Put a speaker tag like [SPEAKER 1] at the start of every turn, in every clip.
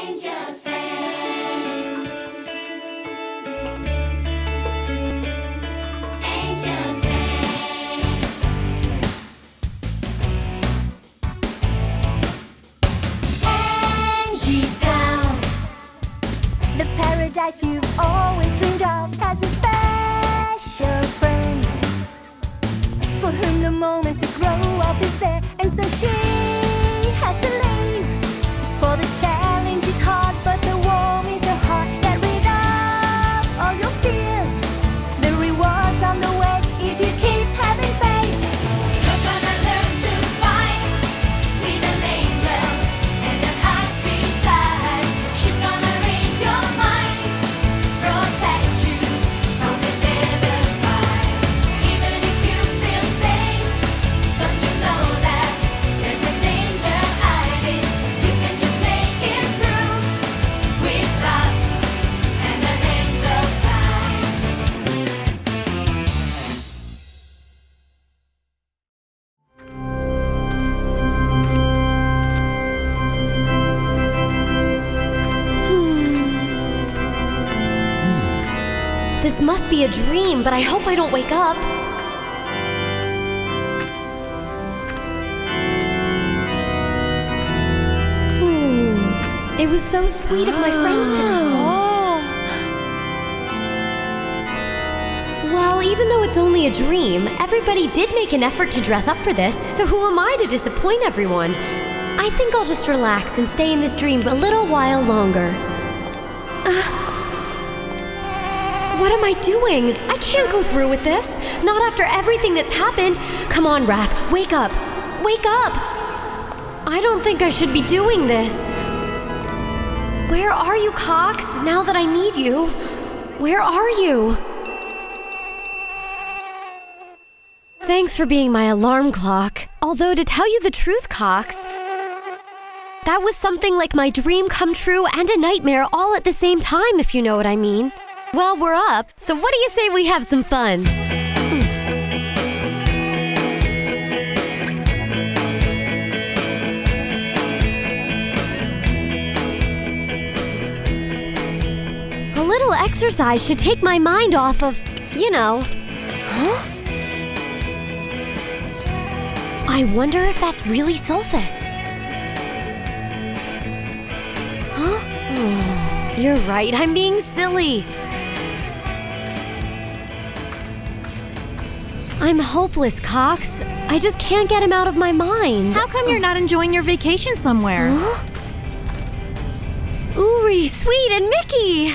[SPEAKER 1] Angel's friend. Angel's friend. Angie Town.
[SPEAKER 2] The paradise you've always dreamed of has a special friend for whom the moment to grow up is there, and so she has to leave. For the challenge is hard, but the warm is her heart. Get rid of all your fears. The reward's on the way if you keep having faith.
[SPEAKER 1] You're gonna learn to fight with an angel and an high-speed flight. She's gonna read your mind, protect you from the devil's fight. Even if you feel safe, don't you know that there's a danger hiding? You can just make it through with love and an angel's flight.
[SPEAKER 3] This must be a dream, but I hope I don't wake up. It was so sweet of my friends to come. Well, even though it's only a dream, everybody did make an effort to dress up for this, so who am I to disappoint everyone? I think I'll just relax and stay in this dream a little while longer. What am I doing? I can't go through with this. Not after everything that's happened. Come on, Raph, wake up. Wake up! I don't think I should be doing this. Where are you, Cox? Now that I need you. Where are you? Thanks for being my alarm clock. Although, to tell you the truth, Cox, that was something like my dream come true and a nightmare all at the same time, if you know what I mean. Well, we're up, so what do you say we have some fun? A little exercise should take my mind off of, you know. Huh? I wonder if that's really Sulfus. Huh? Oh, you're right, I'm being silly. I'm hopeless, Cox. I just can't get him out of my mind.
[SPEAKER 4] How come you're not enjoying your vacation somewhere?
[SPEAKER 3] Huh? Uri, Sweet, and Mickey!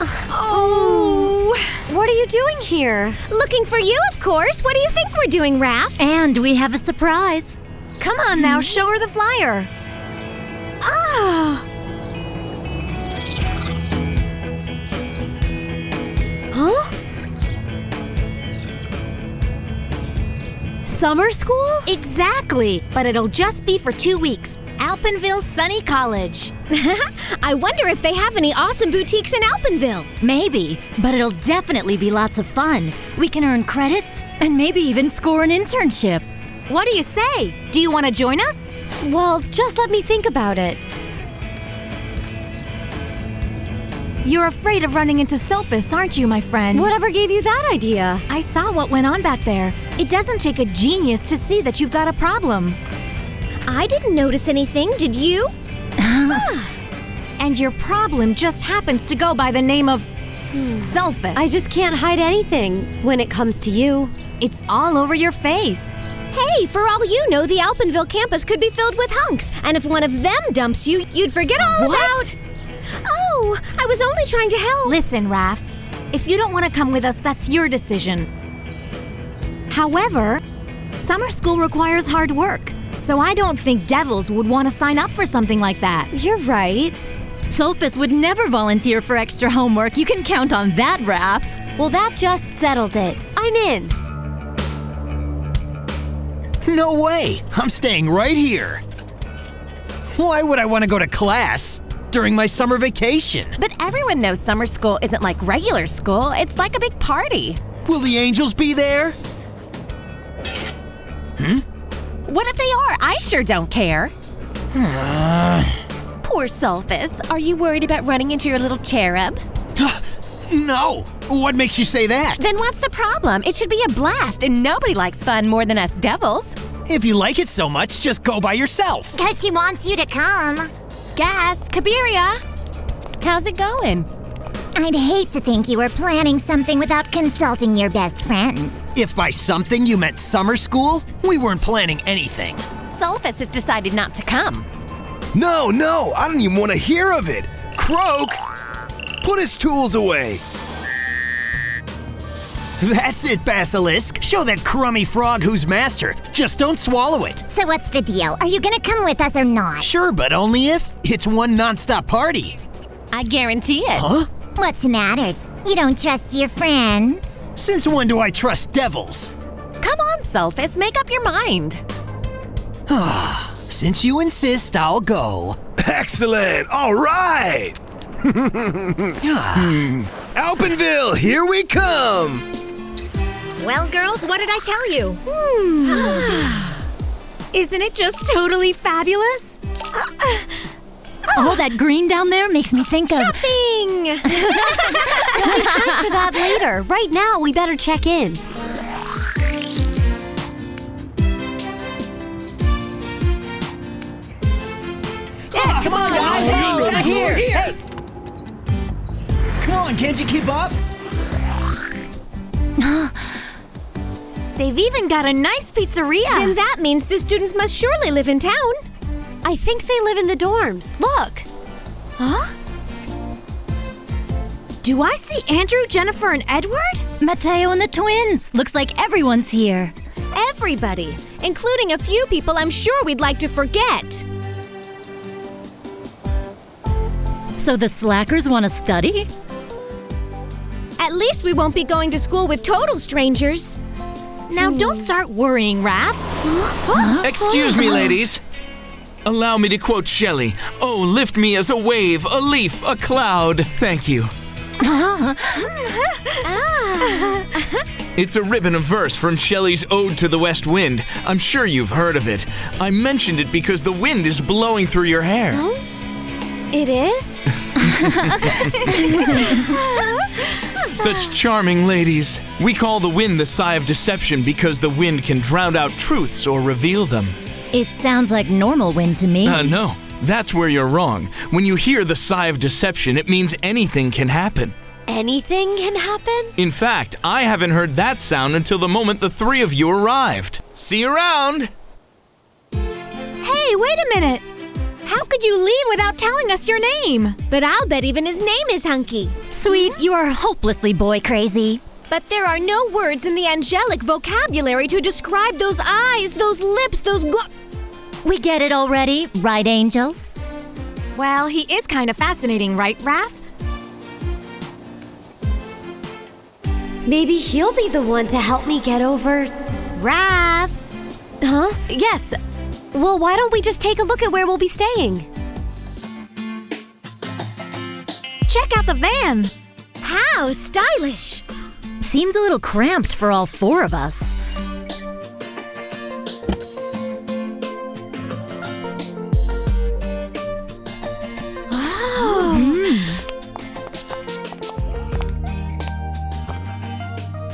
[SPEAKER 4] Oh!
[SPEAKER 3] What are you doing here?
[SPEAKER 4] Looking for you, of course. What do you think we're doing, Raph? And we have a surprise. Come on now, show her the flyer. Ah!
[SPEAKER 3] Huh? Summer school?
[SPEAKER 4] Exactly, but it'll just be for 2 weeks. Alpenville Sunny College. I wonder if they have any awesome boutiques in Alpenville. Maybe, but it'll definitely be lots of fun. We can earn credits and maybe even score an internship. What do you say? Do you want to join us?
[SPEAKER 3] Well, just let me think about it.
[SPEAKER 4] You're afraid of running into Sulfus, aren't you, my friend?
[SPEAKER 3] Whatever gave you that idea?
[SPEAKER 4] I saw what went on back there. It doesn't take a genius to see that you've got a problem. I didn't notice anything, did you? And your problem just happens to go by the name of Sulfus.
[SPEAKER 3] I just can't hide anything when it comes to you.
[SPEAKER 4] It's all over your face. Hey, for all you know, the Alpenville campus could be filled with hunks. And if one of them dumps you, you'd forget all about... Oh, I was only trying to help. Listen, Raph. If you don't want to come with us, that's your decision. However, summer school requires hard work. So I don't think devils would want to sign up for something like that.
[SPEAKER 3] You're right.
[SPEAKER 4] Sulfus would never volunteer for extra homework. You can count on that, Raph.
[SPEAKER 3] Well, that just settles it. I'm in.
[SPEAKER 5] No way! I'm staying right here. Why would I want to go to class during my summer vacation?
[SPEAKER 6] But everyone knows summer school isn't like regular school. It's like a big party.
[SPEAKER 5] Will the angels be there?
[SPEAKER 6] What if they are? I sure don't care. Poor Sulfus. Are you worried about running into your little cherub?
[SPEAKER 5] No! What makes you say that?
[SPEAKER 6] Then what's the problem? It should be a blast, and nobody likes fun more than us devils.
[SPEAKER 5] If you like it so much, just go by yourself.
[SPEAKER 4] Because she wants you to come.
[SPEAKER 6] Gas, Kabiria. How's it going?
[SPEAKER 4] I'd hate to think you were planning something without consulting your best friends.
[SPEAKER 5] If by something you meant summer school, we weren't planning anything.
[SPEAKER 6] Sulfus has decided not to come.
[SPEAKER 7] No, I don't even want to hear of it. Croak! Put his tools away.
[SPEAKER 5] That's it, Basilisk. Show that crummy frog who's master. Just don't swallow it.
[SPEAKER 4] So what's the deal? Are you gonna come with us or not?
[SPEAKER 5] Sure, but only if it's one non-stop party.
[SPEAKER 6] I guarantee it.
[SPEAKER 5] Huh?
[SPEAKER 4] What's the matter? You don't trust your friends?
[SPEAKER 5] Since when do I trust devils?
[SPEAKER 6] Come on, Sulfus, make up your mind.
[SPEAKER 5] Since you insist, I'll go.
[SPEAKER 7] Excellent. All right. Alpenville, here we come.
[SPEAKER 8] Well, girls, what did I tell you? Isn't it just totally fabulous?
[SPEAKER 4] All that green down there makes me think of...
[SPEAKER 3] Shopping! We'll be time for that later. Right now, we better check in.
[SPEAKER 9] Yeah, come on, guys! Hey, back here! Hey! Come on, can't you keep up?
[SPEAKER 8] They've even got a nice pizzeria.
[SPEAKER 3] Then that means the students must surely live in town. I think they live in the dorms. Look.
[SPEAKER 8] Huh? Do I see Andrew, Jennifer, and Edward?
[SPEAKER 4] Mateo and the twins. Looks like everyone's here.
[SPEAKER 3] Everybody, including a few people I'm sure we'd like to forget.
[SPEAKER 4] So the slackers want to study?
[SPEAKER 3] At least we won't be going to school with total strangers.
[SPEAKER 8] Now don't start worrying, Raph.
[SPEAKER 10] Excuse me, ladies. Allow me to quote Shelley. Oh, lift me as a wave, a leaf, a cloud. Thank you. It's a ribbon of verse from Shelley's Ode to the West Wind. I'm sure you've heard of it. I mentioned it because the wind is blowing through your hair.
[SPEAKER 3] It is?
[SPEAKER 10] Such charming ladies. We call the wind the sigh of deception because the wind can drown out truths or reveal them.
[SPEAKER 4] It sounds like normal wind to me.
[SPEAKER 10] No, that's where you're wrong. When you hear the sigh of deception, it means anything can happen.
[SPEAKER 3] Anything can happen?
[SPEAKER 10] In fact, I haven't heard that sound until the moment the three of you arrived. See you around!
[SPEAKER 8] Hey, wait a minute. How could you leave without telling us your name?
[SPEAKER 3] But I'll bet even his name is Hunky.
[SPEAKER 4] Sweet, you are hopelessly boy crazy.
[SPEAKER 3] But there are no words in the angelic vocabulary to describe those eyes, those lips, those
[SPEAKER 4] We get it already, right, angels?
[SPEAKER 8] Well, he is kind of fascinating, right, Raph?
[SPEAKER 3] Maybe he'll be the one to help me get over...
[SPEAKER 8] Raph!
[SPEAKER 3] Huh? Yes. Well, why don't we just take a look at where we'll be staying?
[SPEAKER 8] Check out the van!
[SPEAKER 3] How stylish!
[SPEAKER 4] Seems a little cramped for all four of us.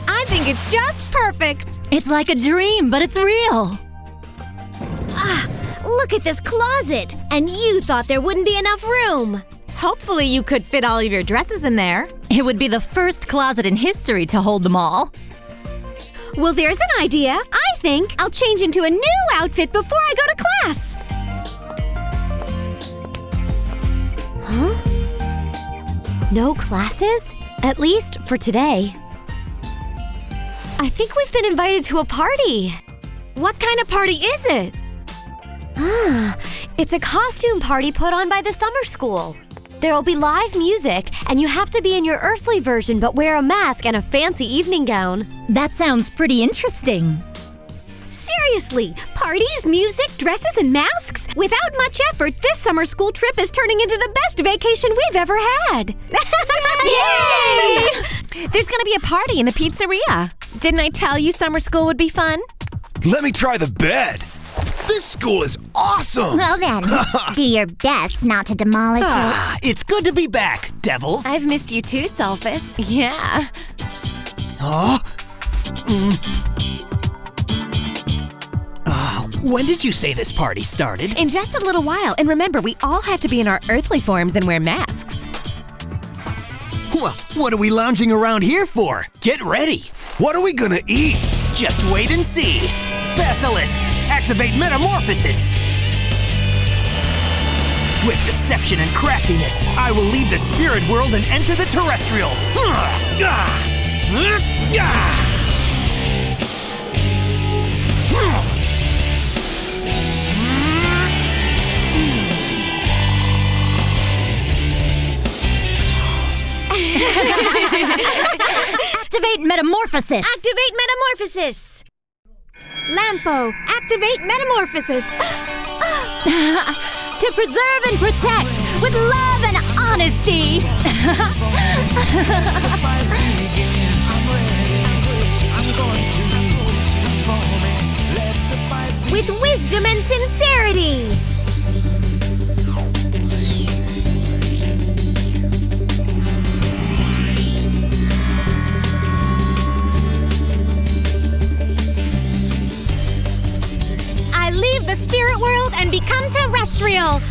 [SPEAKER 8] I think it's just perfect!
[SPEAKER 4] It's like a dream, but it's real.
[SPEAKER 3] Look at this closet! And you thought there wouldn't be enough room!
[SPEAKER 8] Hopefully you could fit all of your dresses in there.
[SPEAKER 4] It would be the first closet in history to hold them all.
[SPEAKER 3] Well, there's an idea. I think I'll change into a new outfit before I go to class. Huh? No classes? At least for today. I think we've been invited to a party.
[SPEAKER 8] What kind of party is it?
[SPEAKER 3] It's a costume party put on by the summer school. There'll be live music, and you have to be in your earthly version but wear a mask and a fancy evening gown.
[SPEAKER 4] That sounds pretty interesting.
[SPEAKER 3] Seriously, parties, music, dresses, and masks? Without much effort, this summer school trip is turning into the best vacation we've ever had.
[SPEAKER 6] Yay! There's gonna be a party in the pizzeria. Didn't I tell you summer school would be fun?
[SPEAKER 7] Let me try the bed. This school is awesome!
[SPEAKER 4] Well then, do your best not to demolish it.
[SPEAKER 5] It's good to be back, devils.
[SPEAKER 6] I've missed you too, Sulfus. Yeah.
[SPEAKER 5] Huh? When did you say this party started?
[SPEAKER 6] In just a little while. And remember, we all have to be in our earthly forms and wear masks.
[SPEAKER 5] Well, what are we lounging around here for? Get ready.
[SPEAKER 7] What are we gonna eat?
[SPEAKER 5] Just wait and see. Basilisk, activate metamorphosis. With deception and craftiness, I will leave the spirit world and enter the terrestrial.
[SPEAKER 4] Activate metamorphosis.
[SPEAKER 3] Activate metamorphosis.
[SPEAKER 8] Lampo, activate metamorphosis.
[SPEAKER 4] To preserve and protect with love and honesty.
[SPEAKER 3] With wisdom and sincerity.
[SPEAKER 8] I leave the spirit world and become terrestrial.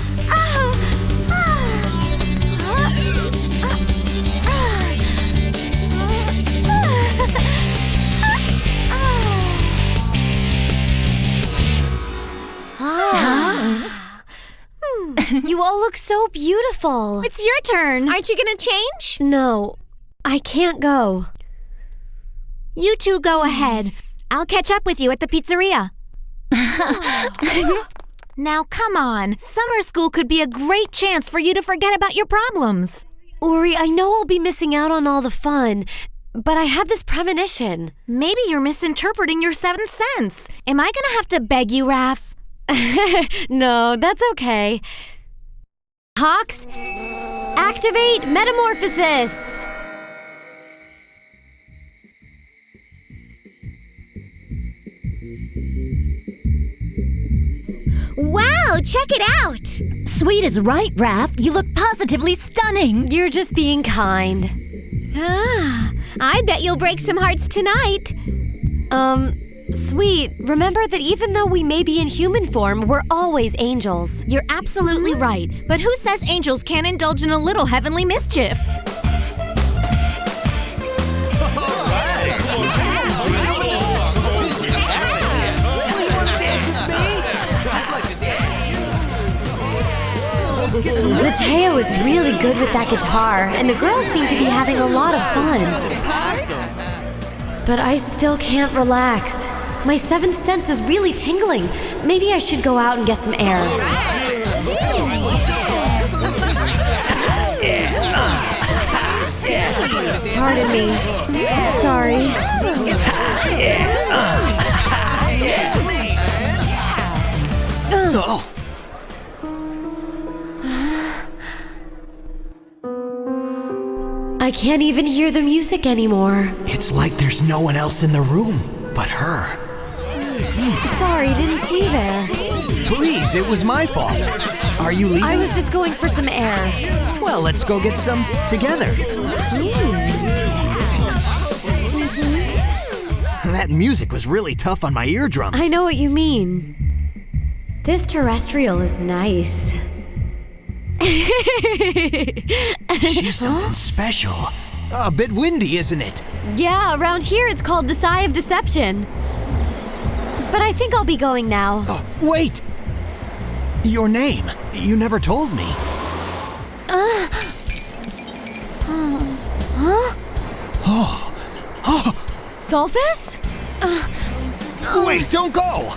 [SPEAKER 3] You all look so beautiful.
[SPEAKER 8] It's your turn.
[SPEAKER 6] Aren't you gonna change?
[SPEAKER 3] No, I can't go.
[SPEAKER 8] You two go ahead. I'll catch up with you at the pizzeria. Now, come on. Summer school could be a great chance for you to forget about your problems.
[SPEAKER 3] Uri, I know I'll be missing out on all the fun, but I have this premonition.
[SPEAKER 8] Maybe you're misinterpreting your seventh sense. Am I gonna have to beg you, Raph?
[SPEAKER 3] No, that's okay. Hawks, activate metamorphosis.
[SPEAKER 4] Wow, check it out! Sweet is right, Raph. You look positively stunning.
[SPEAKER 3] You're just being kind.
[SPEAKER 6] I bet you'll break some hearts tonight.
[SPEAKER 3] Sweet, remember that even though we may be in human form, we're always angels.
[SPEAKER 8] You're absolutely right. But who says angels can't indulge in a little heavenly mischief?
[SPEAKER 3] Mateo is really good with that guitar, and the girls seem to be having a lot of fun. But I still can't relax. My seventh sense is really tingling. Maybe I should go out and get some air. Pardon me. Sorry.
[SPEAKER 5] Oh.
[SPEAKER 3] I can't even hear the music anymore.
[SPEAKER 5] It's like there's no one else in the room but her.
[SPEAKER 3] Sorry, didn't see you there.
[SPEAKER 5] Please, it was my fault. Are you leaving?
[SPEAKER 3] I was just going for some air.
[SPEAKER 5] Well, let's go get some together. That music was really tough on my eardrums.
[SPEAKER 3] I know what you mean. This terrestrial is nice.
[SPEAKER 5] She's something special. A bit windy, isn't it?
[SPEAKER 3] Yeah, around here it's called the Sigh of Deception. But I think I'll be going now.
[SPEAKER 5] Oh, wait! Your name. You never told me.
[SPEAKER 3] Sulfus?
[SPEAKER 5] Wait, don't go!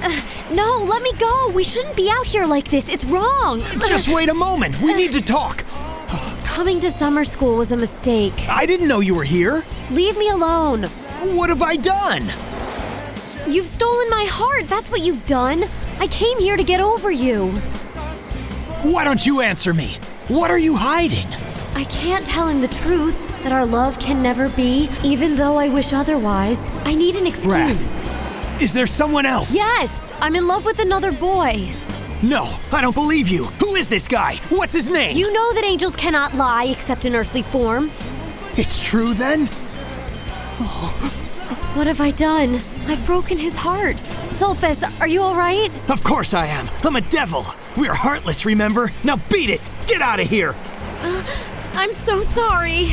[SPEAKER 3] No, let me go. We shouldn't be out here like this. It's wrong.
[SPEAKER 5] Just wait a moment. We need to talk.
[SPEAKER 3] Coming to summer school was a mistake.
[SPEAKER 5] I didn't know you were here.
[SPEAKER 3] Leave me alone.
[SPEAKER 5] What have I done?
[SPEAKER 3] You've stolen my heart. That's what you've done. I came here to get over you.
[SPEAKER 5] Why don't you answer me? What are you hiding?
[SPEAKER 3] I can't tell him the truth, that our love can never be, even though I wish otherwise. I need an excuse.
[SPEAKER 5] Is there someone else?
[SPEAKER 3] Yes, I'm in love with another boy.
[SPEAKER 5] No, I don't believe you. Who is this guy? What's his name?
[SPEAKER 3] You know that angels cannot lie except in earthly form.
[SPEAKER 5] It's true then?
[SPEAKER 3] What have I done? I've broken his heart. Sulfus, are you all right?
[SPEAKER 5] Of course I am. I'm a devil. We're heartless, remember? Now beat it! Get out of here!
[SPEAKER 3] I'm so sorry.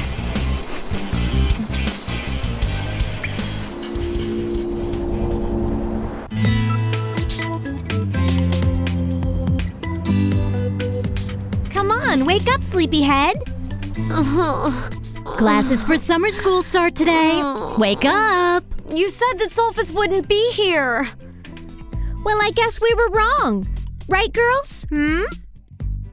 [SPEAKER 4] Come on, wake up, sleepyhead. Classes for summer school start today. Wake up.
[SPEAKER 3] You said that Sulfus wouldn't be here.
[SPEAKER 4] Well, I guess we were wrong. Right, girls?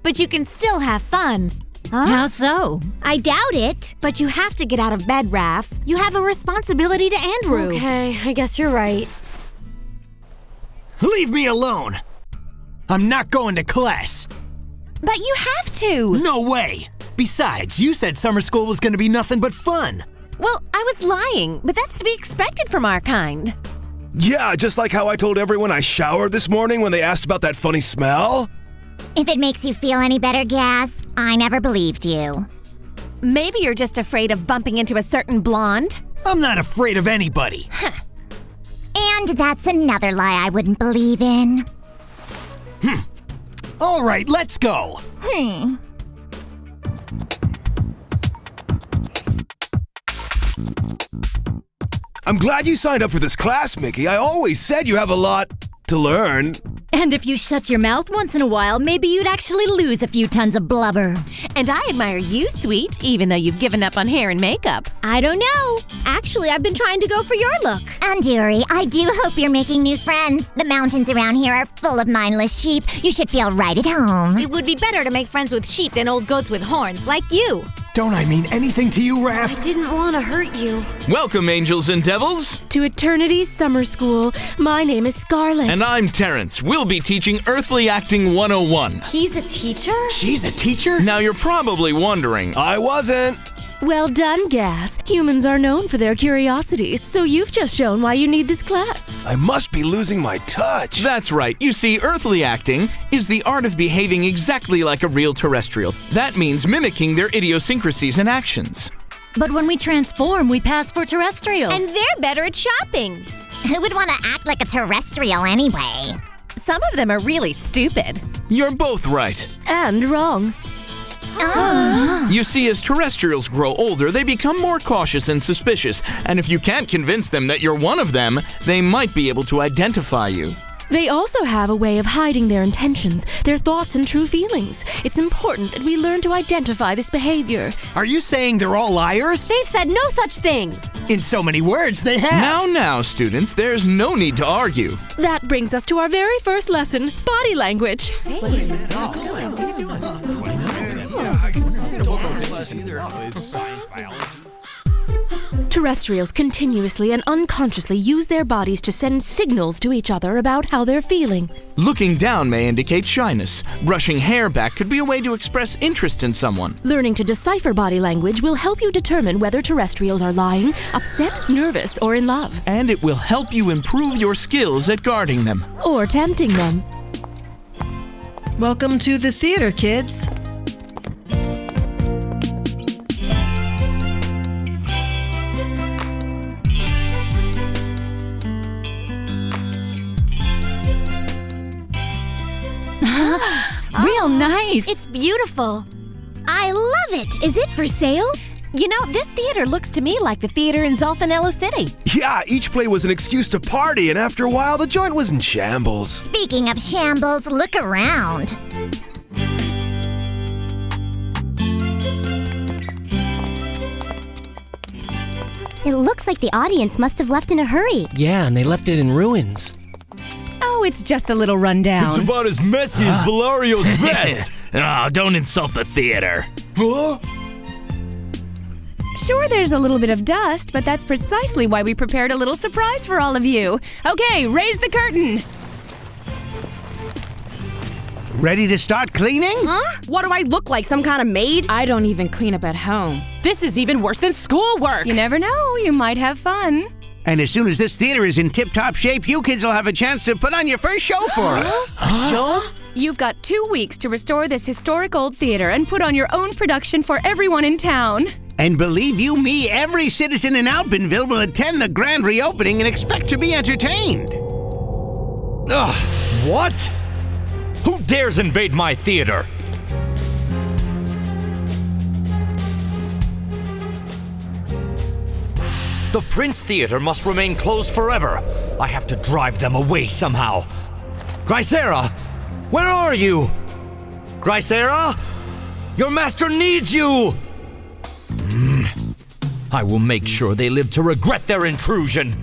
[SPEAKER 8] But you can still have fun.
[SPEAKER 4] How so?
[SPEAKER 8] I doubt it.
[SPEAKER 4] But you have to get out of bed, Raph. You have a responsibility to Andrew.
[SPEAKER 3] Okay, I guess you're right.
[SPEAKER 5] Leave me alone! I'm not going to class.
[SPEAKER 6] But you have to.
[SPEAKER 5] No way! Besides, you said summer school was going to be nothing but fun.
[SPEAKER 6] Well, I was lying, but that's to be expected from our kind.
[SPEAKER 7] Yeah, just like how I told everyone I showered this morning when they asked about that funny smell.
[SPEAKER 11] If it makes you feel any better, Gas, I never believed you.
[SPEAKER 6] Maybe you're just afraid of bumping into a certain blonde.
[SPEAKER 5] I'm not afraid of anybody.
[SPEAKER 11] And that's another lie I wouldn't believe in.
[SPEAKER 5] All right, let's go.
[SPEAKER 7] I'm glad you signed up for this class, Mickey. I always said you have a lot to learn.
[SPEAKER 4] And if you shut your mouth once in a while, maybe you'd actually lose a few tons of blubber.
[SPEAKER 6] And I admire you, sweet, even though you've given up on hair and makeup.
[SPEAKER 8] I don't know. Actually, I've been trying to go for your look.
[SPEAKER 11] And Yuri, I do hope you're making new friends. The mountains around here are full of mindless sheep. You should feel right at home.
[SPEAKER 8] It would be better to make friends with sheep than old goats with horns, like you.
[SPEAKER 5] Don't I mean anything to you,
[SPEAKER 3] I
[SPEAKER 5] Raph?
[SPEAKER 3] didn't want to hurt you.
[SPEAKER 10] Welcome, angels and devils.
[SPEAKER 3] To Eternity's Summer School. My name is Scarlett.
[SPEAKER 10] And I'm Terrence. We'll be teaching Earthly Acting 101.
[SPEAKER 3] He's a teacher?
[SPEAKER 5] She's a teacher?
[SPEAKER 10] Now you're probably wondering,
[SPEAKER 7] I wasn't.
[SPEAKER 3] Well done, Gas. Humans are known for their curiosity, so you've just shown why you need this class.
[SPEAKER 7] I must be losing my touch.
[SPEAKER 10] That's right. You see, earthly acting is the art of behaving exactly like a real terrestrial. That means mimicking their idiosyncrasies and actions.
[SPEAKER 4] But when we transform, we pass for terrestrials.
[SPEAKER 8] And they're better at shopping.
[SPEAKER 11] Who would want to act like a terrestrial anyway?
[SPEAKER 6] Some of them are really stupid.
[SPEAKER 10] You're both right.
[SPEAKER 3] And wrong.
[SPEAKER 10] You see, as terrestrials grow older, they become more cautious and suspicious, and if you can't convince them that you're one of them, they might be able to identify you.
[SPEAKER 3] They also have a way of hiding their intentions, their thoughts and true feelings. It's important that we learn to identify this behavior.
[SPEAKER 5] Are you saying they're all liars?
[SPEAKER 3] They've said no such thing.
[SPEAKER 5] In so many words, they have.
[SPEAKER 10] Now, students, there's no need to argue.
[SPEAKER 3] That brings us to our very first lesson, body language. Terrestrials continuously and unconsciously use their bodies to send signals to each other about how they're feeling.
[SPEAKER 10] Looking down may indicate shyness. Brushing hair back could be a way to express interest in someone.
[SPEAKER 3] Learning to decipher body language will help you determine whether terrestrials are lying, upset, nervous, or in love.
[SPEAKER 10] And it will help you improve your skills at guarding them.
[SPEAKER 3] Or tempting them.
[SPEAKER 12] Welcome to the theater, kids.
[SPEAKER 4] Real nice.
[SPEAKER 8] It's beautiful. I love it. Is it for sale?
[SPEAKER 6] You know, this theater looks to me like the theater in Zolfanello City.
[SPEAKER 7] Yeah, each play was an excuse to party, and after a while, the joint was in shambles.
[SPEAKER 11] Speaking of shambles, look around.
[SPEAKER 2] It looks like the audience must have left in a hurry.
[SPEAKER 9] Yeah, and they left it in ruins.
[SPEAKER 6] Oh, it's just a little rundown.
[SPEAKER 10] about as messy as Valario's vest. Oh, don't insult the theater.
[SPEAKER 7] Huh?
[SPEAKER 6] Sure, there's a little bit of dust, but that's precisely why we prepared a little surprise for all of you. Okay, raise the curtain.
[SPEAKER 9] Ready to start cleaning?
[SPEAKER 6] Huh? What do I look like, some kind of maid? I don't even clean up at home. This is even worse than schoolwork. You never know, you might have fun.
[SPEAKER 12] And as soon as this theater is in tip-top shape, you kids will have a chance to put on your first show for us.
[SPEAKER 9] Show?
[SPEAKER 6] You've got 2 weeks to restore this historic old theater and put on your own production for everyone in town.
[SPEAKER 12] And believe you me, every citizen in Alpenville will attend the grand reopening and expect to be entertained.
[SPEAKER 13] Ugh, what? Who dares invade my theater? The Prince Theater must remain closed forever. I have to drive them away somehow. Grisera, where are you? Grisera? Your master needs you! I will make sure they live to regret their intrusion.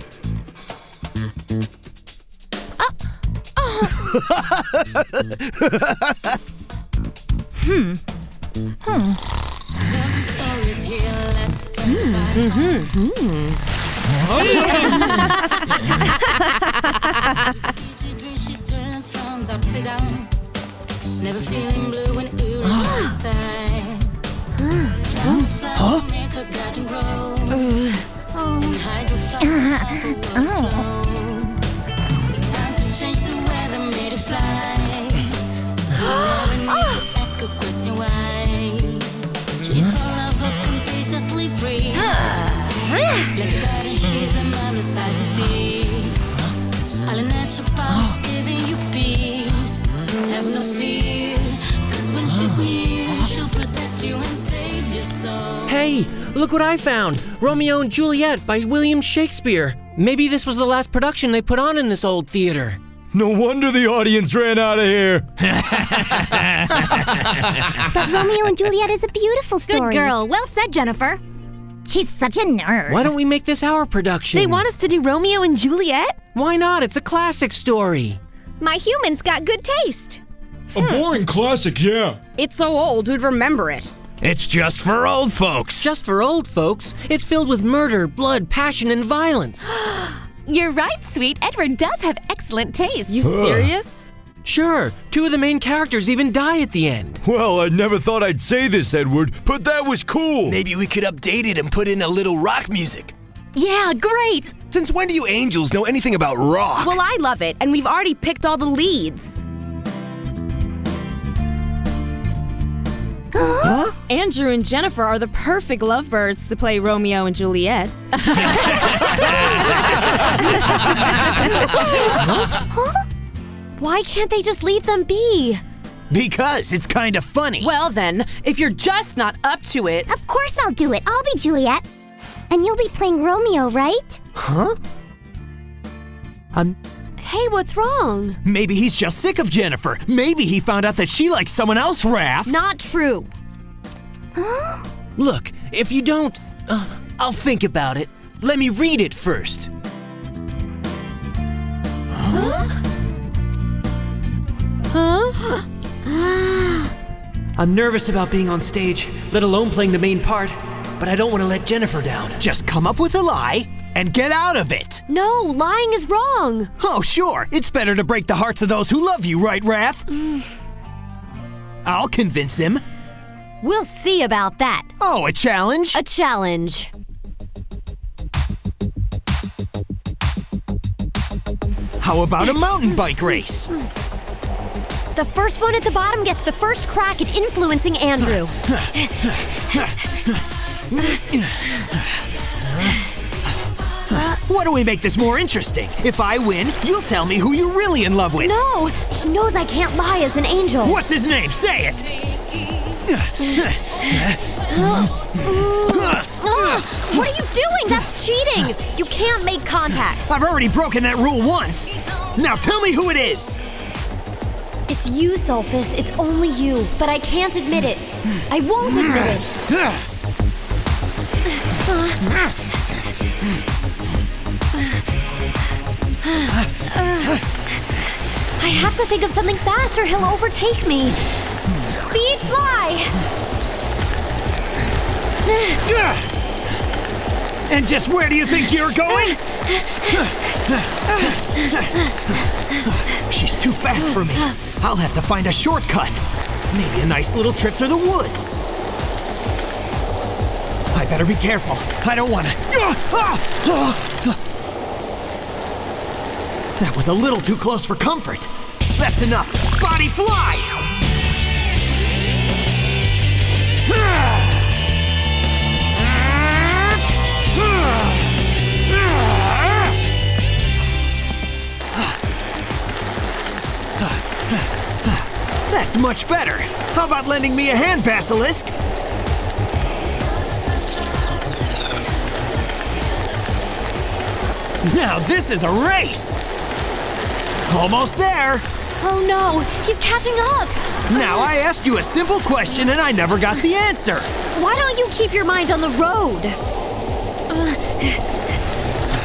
[SPEAKER 1] Never feeling blue when you side. Garden grow. It's time to change the weather, made it fly. Never need to ask a question why. She's full of hope, contagiously free. Like a garden, she's a marvelous sight to see. All the natural powers giving you peace. Have no fear, 'cause when she's near, she'll protect you and save your soul.
[SPEAKER 14] Hey, look what I found! Romeo and Juliet by William Shakespeare. Maybe this was the last production they put on in this old theater.
[SPEAKER 13] No wonder the audience ran out of here.
[SPEAKER 11] But Romeo and Juliet is a beautiful story.
[SPEAKER 4] Good girl. Well said, Jennifer.
[SPEAKER 11] She's such a nerd.
[SPEAKER 14] Why don't we make this our production?
[SPEAKER 8] They want us to do Romeo and Juliet?
[SPEAKER 14] Why not? It's a classic story.
[SPEAKER 4] My human's got good taste.
[SPEAKER 15] A boring classic, yeah.
[SPEAKER 8] It's so old, who'd remember it?
[SPEAKER 5] It's just for old folks.
[SPEAKER 14] Just for old folks. It's filled with murder, blood, passion, and violence.
[SPEAKER 4] You're right, sweet. Edward does have excellent taste.
[SPEAKER 8] You serious?
[SPEAKER 14] Sure. 2 of the main characters even die at the end.
[SPEAKER 13] Well, I never thought I'd say this, Edward, but that was cool.
[SPEAKER 7] Maybe we could update it and put in a little rock music.
[SPEAKER 4] Yeah, great.
[SPEAKER 7] Since when do you angels know anything about rock?
[SPEAKER 8] Well, I love it, and we've already picked all the leads.
[SPEAKER 7] Huh?
[SPEAKER 8] Andrew and Jennifer are the perfect lovebirds to play Romeo and Juliet.
[SPEAKER 3] Why can't they just leave them be?
[SPEAKER 5] Because it's kind of funny.
[SPEAKER 8] Well then, if you're just not up to it...
[SPEAKER 11] Of course I'll do it. I'll be Juliet. And you'll be playing Romeo, right?
[SPEAKER 5] Huh?
[SPEAKER 3] Hey, what's wrong?
[SPEAKER 5] Maybe he's just sick of Jennifer. Maybe he found out that she likes someone else, Raph.
[SPEAKER 3] Not true.
[SPEAKER 9] Look, if you don't... I'll think about it. Let me read it first. I'm nervous about being on stage, let alone playing the main part, but I don't want to let Jennifer down.
[SPEAKER 5] Just come up with a lie and get out of it.
[SPEAKER 3] No, lying is wrong.
[SPEAKER 5] Oh, sure. It's better to break the hearts of those who love you, right, Raph? I'll convince him.
[SPEAKER 3] We'll see about that.
[SPEAKER 5] Oh, a challenge?
[SPEAKER 3] A challenge.
[SPEAKER 5] How about a mountain bike race?
[SPEAKER 3] The first one at the bottom gets the first crack at influencing Andrew.
[SPEAKER 5] Why don't we make this more interesting? If I win, you'll tell me who you're really in love with.
[SPEAKER 3] No, he knows I can't lie as an angel.
[SPEAKER 5] What's his name? Say it!
[SPEAKER 3] What are you doing? That's cheating. You can't make contact.
[SPEAKER 5] I've already broken that rule once. Now tell me who it is.
[SPEAKER 3] It's you, Sulfus. It's only you. But I can't admit it. I won't admit it. I have to think of something fast or he'll overtake me. Speed fly!
[SPEAKER 5] And just where do you think you're going? She's too fast for me. I'll have to find a shortcut. Maybe a nice little trip through the woods. I better be careful. I don't want to... That was a little too close for comfort. That's enough. Body fly! That's much better. How about lending me a hand, Basilisk? Now this is a race! Almost there!
[SPEAKER 3] Oh no, he's catching up!
[SPEAKER 5] Now I asked you a simple question and I never got the answer!
[SPEAKER 3] Why don't you keep your mind on the road?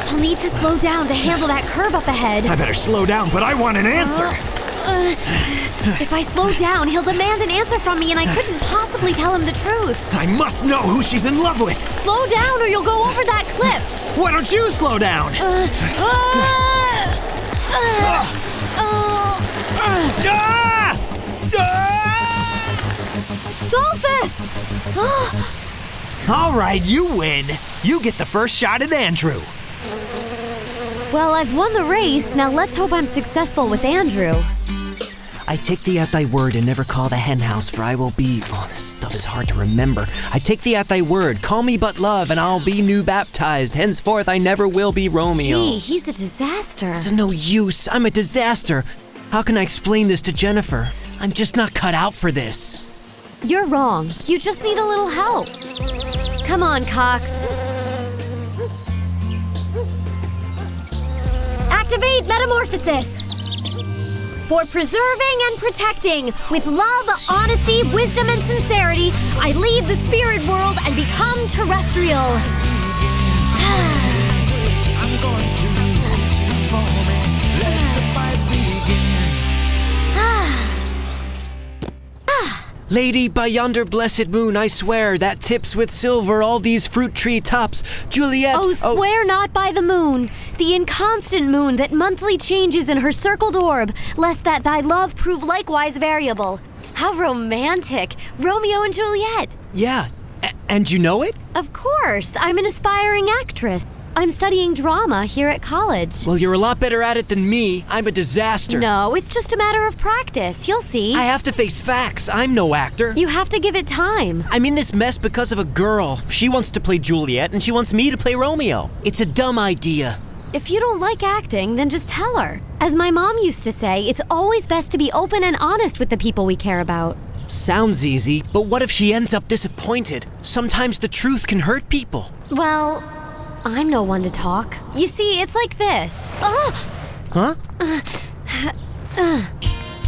[SPEAKER 3] I'll need to slow down to handle that curve up ahead.
[SPEAKER 5] I better slow down, but I want an answer!
[SPEAKER 3] If I slow down, he'll demand an answer from me and I couldn't possibly tell him the truth.
[SPEAKER 5] I must know who she's in love with!
[SPEAKER 3] Slow down or you'll go over that cliff!
[SPEAKER 5] Why don't you slow down?
[SPEAKER 3] Sophus!
[SPEAKER 5] All right, you win. You get the first shot at Andrew.
[SPEAKER 3] Well, I've won the race. Now let's hope I'm successful with Andrew.
[SPEAKER 5] I take thee at thy word and never call the hen house, for I will be... Oh, this stuff is hard to remember. I take thee at thy word, call me but love, and I'll be new baptized. Henceforth I never will be Romeo.
[SPEAKER 3] Gee, he's a disaster.
[SPEAKER 5] It's no use. I'm a disaster. How can I explain this to Jennifer? I'm just not cut out for this.
[SPEAKER 3] You're wrong. You just need a little help. Come on, Cox. Activate metamorphosis. For preserving and protecting, with love, honesty, wisdom, and sincerity, I leave the spirit world and become terrestrial.
[SPEAKER 1] I'm going to transform it. Let the fight begin.
[SPEAKER 5] Lady, by yonder blessed moon, I swear that tips with silver all these fruit tree tops. Juliet.
[SPEAKER 3] Oh, swear not by the moon, the inconstant moon that monthly changes in her circled orb, lest that thy love prove likewise variable. How romantic! Romeo and Juliet.
[SPEAKER 5] Yeah, and you know it?
[SPEAKER 3] Of course, I'm an aspiring actress. I'm studying drama here at college.
[SPEAKER 5] Well, you're a lot better at it than me. I'm a disaster.
[SPEAKER 3] No, it's just a matter of practice. You'll see.
[SPEAKER 5] I have to face facts. I'm no actor.
[SPEAKER 3] You have to give it time.
[SPEAKER 5] I'm in this mess because of a girl. She wants to play Juliet, and she wants me to play Romeo. It's a dumb idea.
[SPEAKER 3] If you don't like acting, then just tell her. As my mom used to say, it's always best to be open and honest with the people we care about.
[SPEAKER 5] Sounds easy, but what if she ends up disappointed? Sometimes the truth can hurt people.
[SPEAKER 3] Well, I'm no one to talk. You see, it's like this.
[SPEAKER 5] Huh?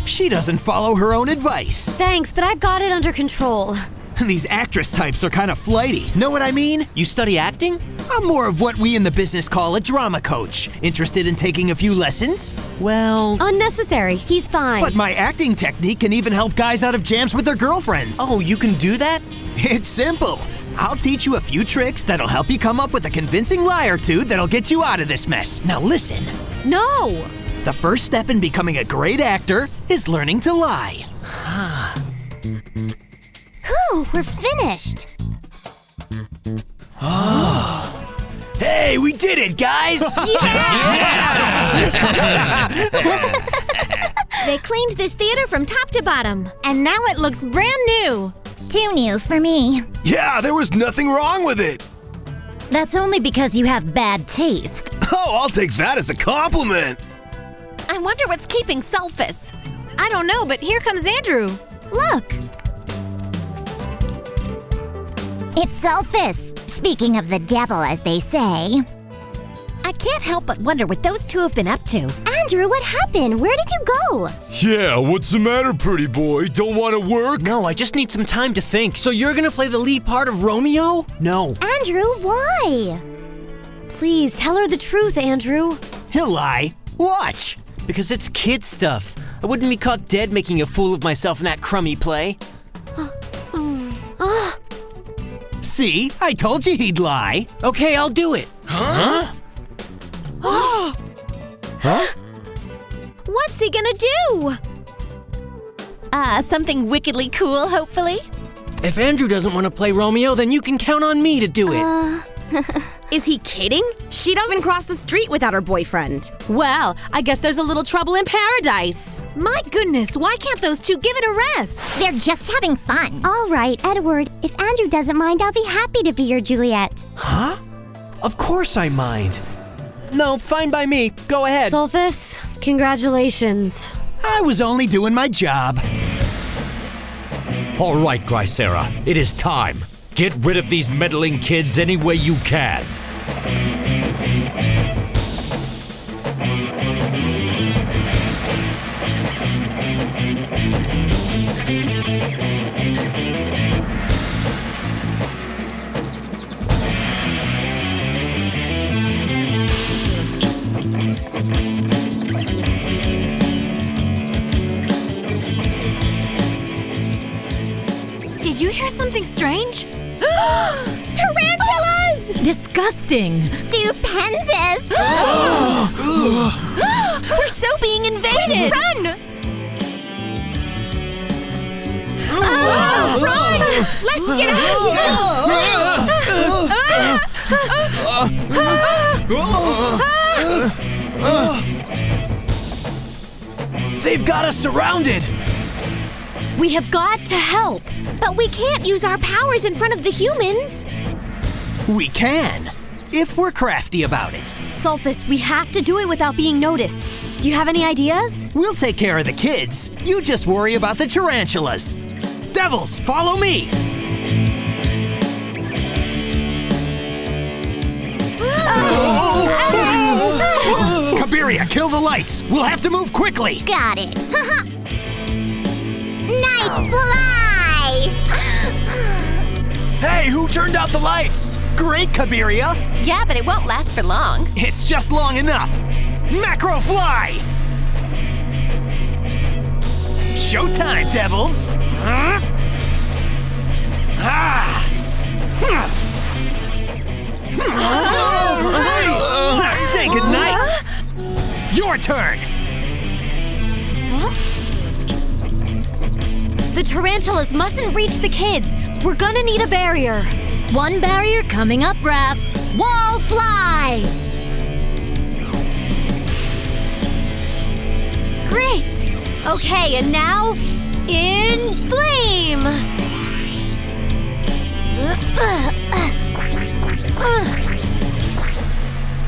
[SPEAKER 5] She doesn't follow her own advice.
[SPEAKER 3] Thanks, but I've got it under control.
[SPEAKER 5] These actress types are kind of flighty. Know what I mean? You study acting? I'm more of what we in the business call a drama coach. Interested in taking a few lessons? Well...
[SPEAKER 3] Unnecessary. He's fine.
[SPEAKER 5] But my acting technique can even help guys out of jams with their girlfriends. Oh, you can do that? It's simple. I'll teach you a few tricks that'll help you come up with a convincing lie or two that'll get you out of this mess. Now listen.
[SPEAKER 3] No!
[SPEAKER 5] The first step in becoming a great actor is learning to lie.
[SPEAKER 11] Whew, we're finished.
[SPEAKER 5] Hey, we did it, guys!
[SPEAKER 4] They cleaned this theater from top to bottom, and now it looks brand new.
[SPEAKER 11] Too new for me.
[SPEAKER 7] Yeah, there was nothing wrong with it.
[SPEAKER 4] That's only because you have bad taste.
[SPEAKER 7] Oh, I'll take that as a compliment.
[SPEAKER 8] I wonder what's keeping Sulfus. I don't know, but here comes Andrew. Look.
[SPEAKER 11] It's Sulfus. Speaking of the devil, as they say.
[SPEAKER 4] I can't help but wonder what those two have been up to.
[SPEAKER 11] Andrew, what happened? Where did you go?
[SPEAKER 15] Yeah, what's the matter, pretty boy? Don't want to work?
[SPEAKER 5] No, I just need some time to think. So you're gonna play the lead part of Romeo? No.
[SPEAKER 11] Andrew, why?
[SPEAKER 3] Please, tell her the truth, Andrew.
[SPEAKER 5] He'll lie. Watch. Because it's kid stuff. I wouldn't be caught dead making a fool of myself in that crummy play. See? I told you he'd lie. Okay, I'll do it. Huh?
[SPEAKER 8] What's he gonna do? Something wickedly cool, hopefully.
[SPEAKER 14] If Andrew doesn't want to play Romeo, then you can count on me to do it.
[SPEAKER 4] Is he kidding? She doesn't cross the street without her boyfriend.
[SPEAKER 6] Well, I guess there's a little trouble in paradise.
[SPEAKER 8] My goodness, why can't those two give it a rest?
[SPEAKER 11] They're just having fun.
[SPEAKER 2] All right, Edward, if Andrew doesn't mind, I'll be happy to be your Juliet.
[SPEAKER 5] Huh? Of course I mind. No, fine by me. Go ahead.
[SPEAKER 3] Sulfus, congratulations.
[SPEAKER 5] I was only doing my job.
[SPEAKER 13] All right, Grisera, it is time. Get rid of these meddling kids any way you can.
[SPEAKER 8] Did you hear something strange? Tarantulas!
[SPEAKER 4] Disgusting.
[SPEAKER 11] Stupendous!
[SPEAKER 8] We're so being invaded! Run! Run! Let's get out of here!
[SPEAKER 5] They've got us surrounded.
[SPEAKER 3] We have got to help, but we can't use our powers in front of the humans.
[SPEAKER 5] We can, if we're crafty about it.
[SPEAKER 3] Sulfus, we have to do it without being noticed. Do you have any ideas?
[SPEAKER 5] We'll take care of the kids. You just worry about the tarantulas. Devils, follow me. Kabiria, kill the lights. We'll have to move quickly.
[SPEAKER 11] Got it. Night fly!
[SPEAKER 5] Hey, who turned out the lights? Great, Kabiria.
[SPEAKER 6] Yeah, but it won't last for long.
[SPEAKER 5] It's just long enough. Macro fly! Showtime, devils! Huh? Ah! Say goodnight! Your turn!
[SPEAKER 3] The tarantulas mustn't reach the kids. We're gonna need a barrier.
[SPEAKER 4] One barrier coming up, Raph. Wall fly!
[SPEAKER 3] Great! Okay, and now, in flame!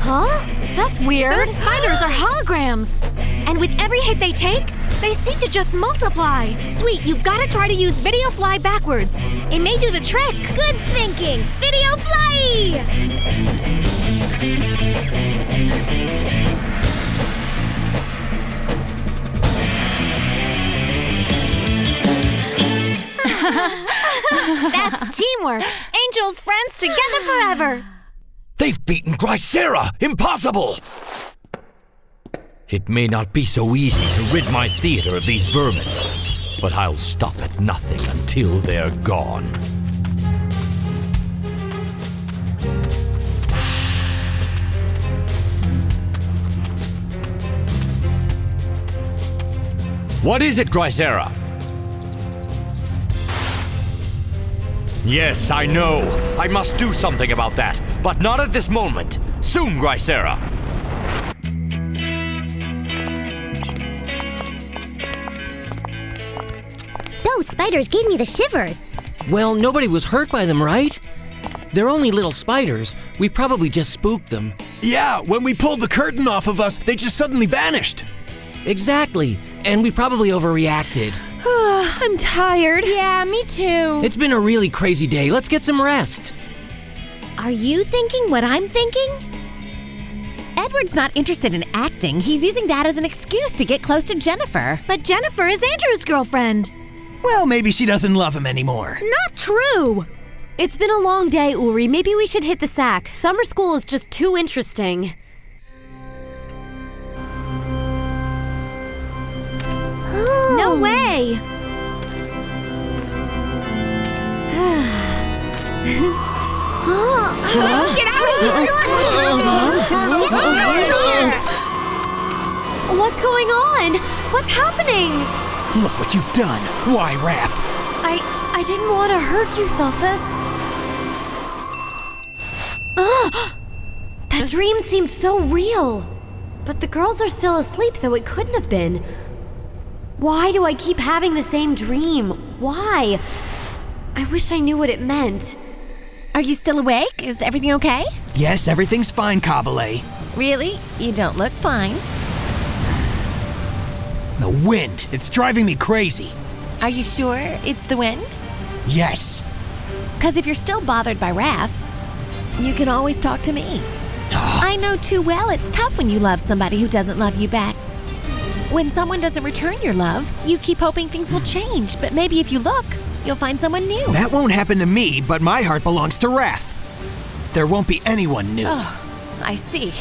[SPEAKER 3] Huh? That's weird.
[SPEAKER 8] Those spiders are holograms. And with every hit they take, they seem to just multiply. Sweet, you've got to try to use video fly backwards. It may do the trick.
[SPEAKER 3] Good thinking! Video fly!
[SPEAKER 8] That's teamwork. Angels, friends, together forever.
[SPEAKER 13] They've beaten Grisera! Impossible! It may not be so easy to rid my theater of these vermin, but I'll stop at nothing until they're gone. What is it, Grisera? Yes, I know. I must do something about that, but not at this moment. Soon, Grisera.
[SPEAKER 2] Those spiders gave me the shivers.
[SPEAKER 14] Well, nobody was hurt by them, right? They're only little spiders. We probably just spooked them.
[SPEAKER 7] Yeah, when we pulled the curtain off of us, they just suddenly vanished.
[SPEAKER 14] Exactly. And we probably overreacted.
[SPEAKER 8] I'm tired.
[SPEAKER 3] Yeah, me too.
[SPEAKER 14] It's been a really crazy day. Let's get some rest.
[SPEAKER 4] Are you thinking what I'm thinking? Edward's not interested in acting. He's using that as an excuse to get close to Jennifer.
[SPEAKER 8] But Jennifer is Andrew's girlfriend.
[SPEAKER 5] Well, maybe she doesn't love him anymore.
[SPEAKER 8] Not true.
[SPEAKER 3] It's been a long day, Uri. Maybe we should hit the sack. Summer school is just too interesting.
[SPEAKER 8] No way.
[SPEAKER 2] Get out of here!
[SPEAKER 3] What's going on? What's happening?
[SPEAKER 5] Look what you've done. Why, Raph?
[SPEAKER 3] I didn't want to hurt you, Sulfus. That dream seemed so real. But the girls are still asleep, so it couldn't have been. Why do I keep having the same dream? Why? I wish I knew what it meant.
[SPEAKER 8] Are you still awake? Is everything okay?
[SPEAKER 5] Yes, everything's fine, Kabale.
[SPEAKER 8] Really? You don't look fine.
[SPEAKER 5] The wind, it's driving me crazy.
[SPEAKER 8] Are you sure it's the wind?
[SPEAKER 5] Yes.
[SPEAKER 8] Because if you're still bothered by Raph, you can always talk to me. I know too well it's tough when you love somebody who doesn't love you back. When someone doesn't return your love, you keep hoping things will change, but maybe if you look, you'll find someone new.
[SPEAKER 5] That won't happen to me, but my heart belongs to Raph. There won't be anyone new.
[SPEAKER 8] Oh, I see.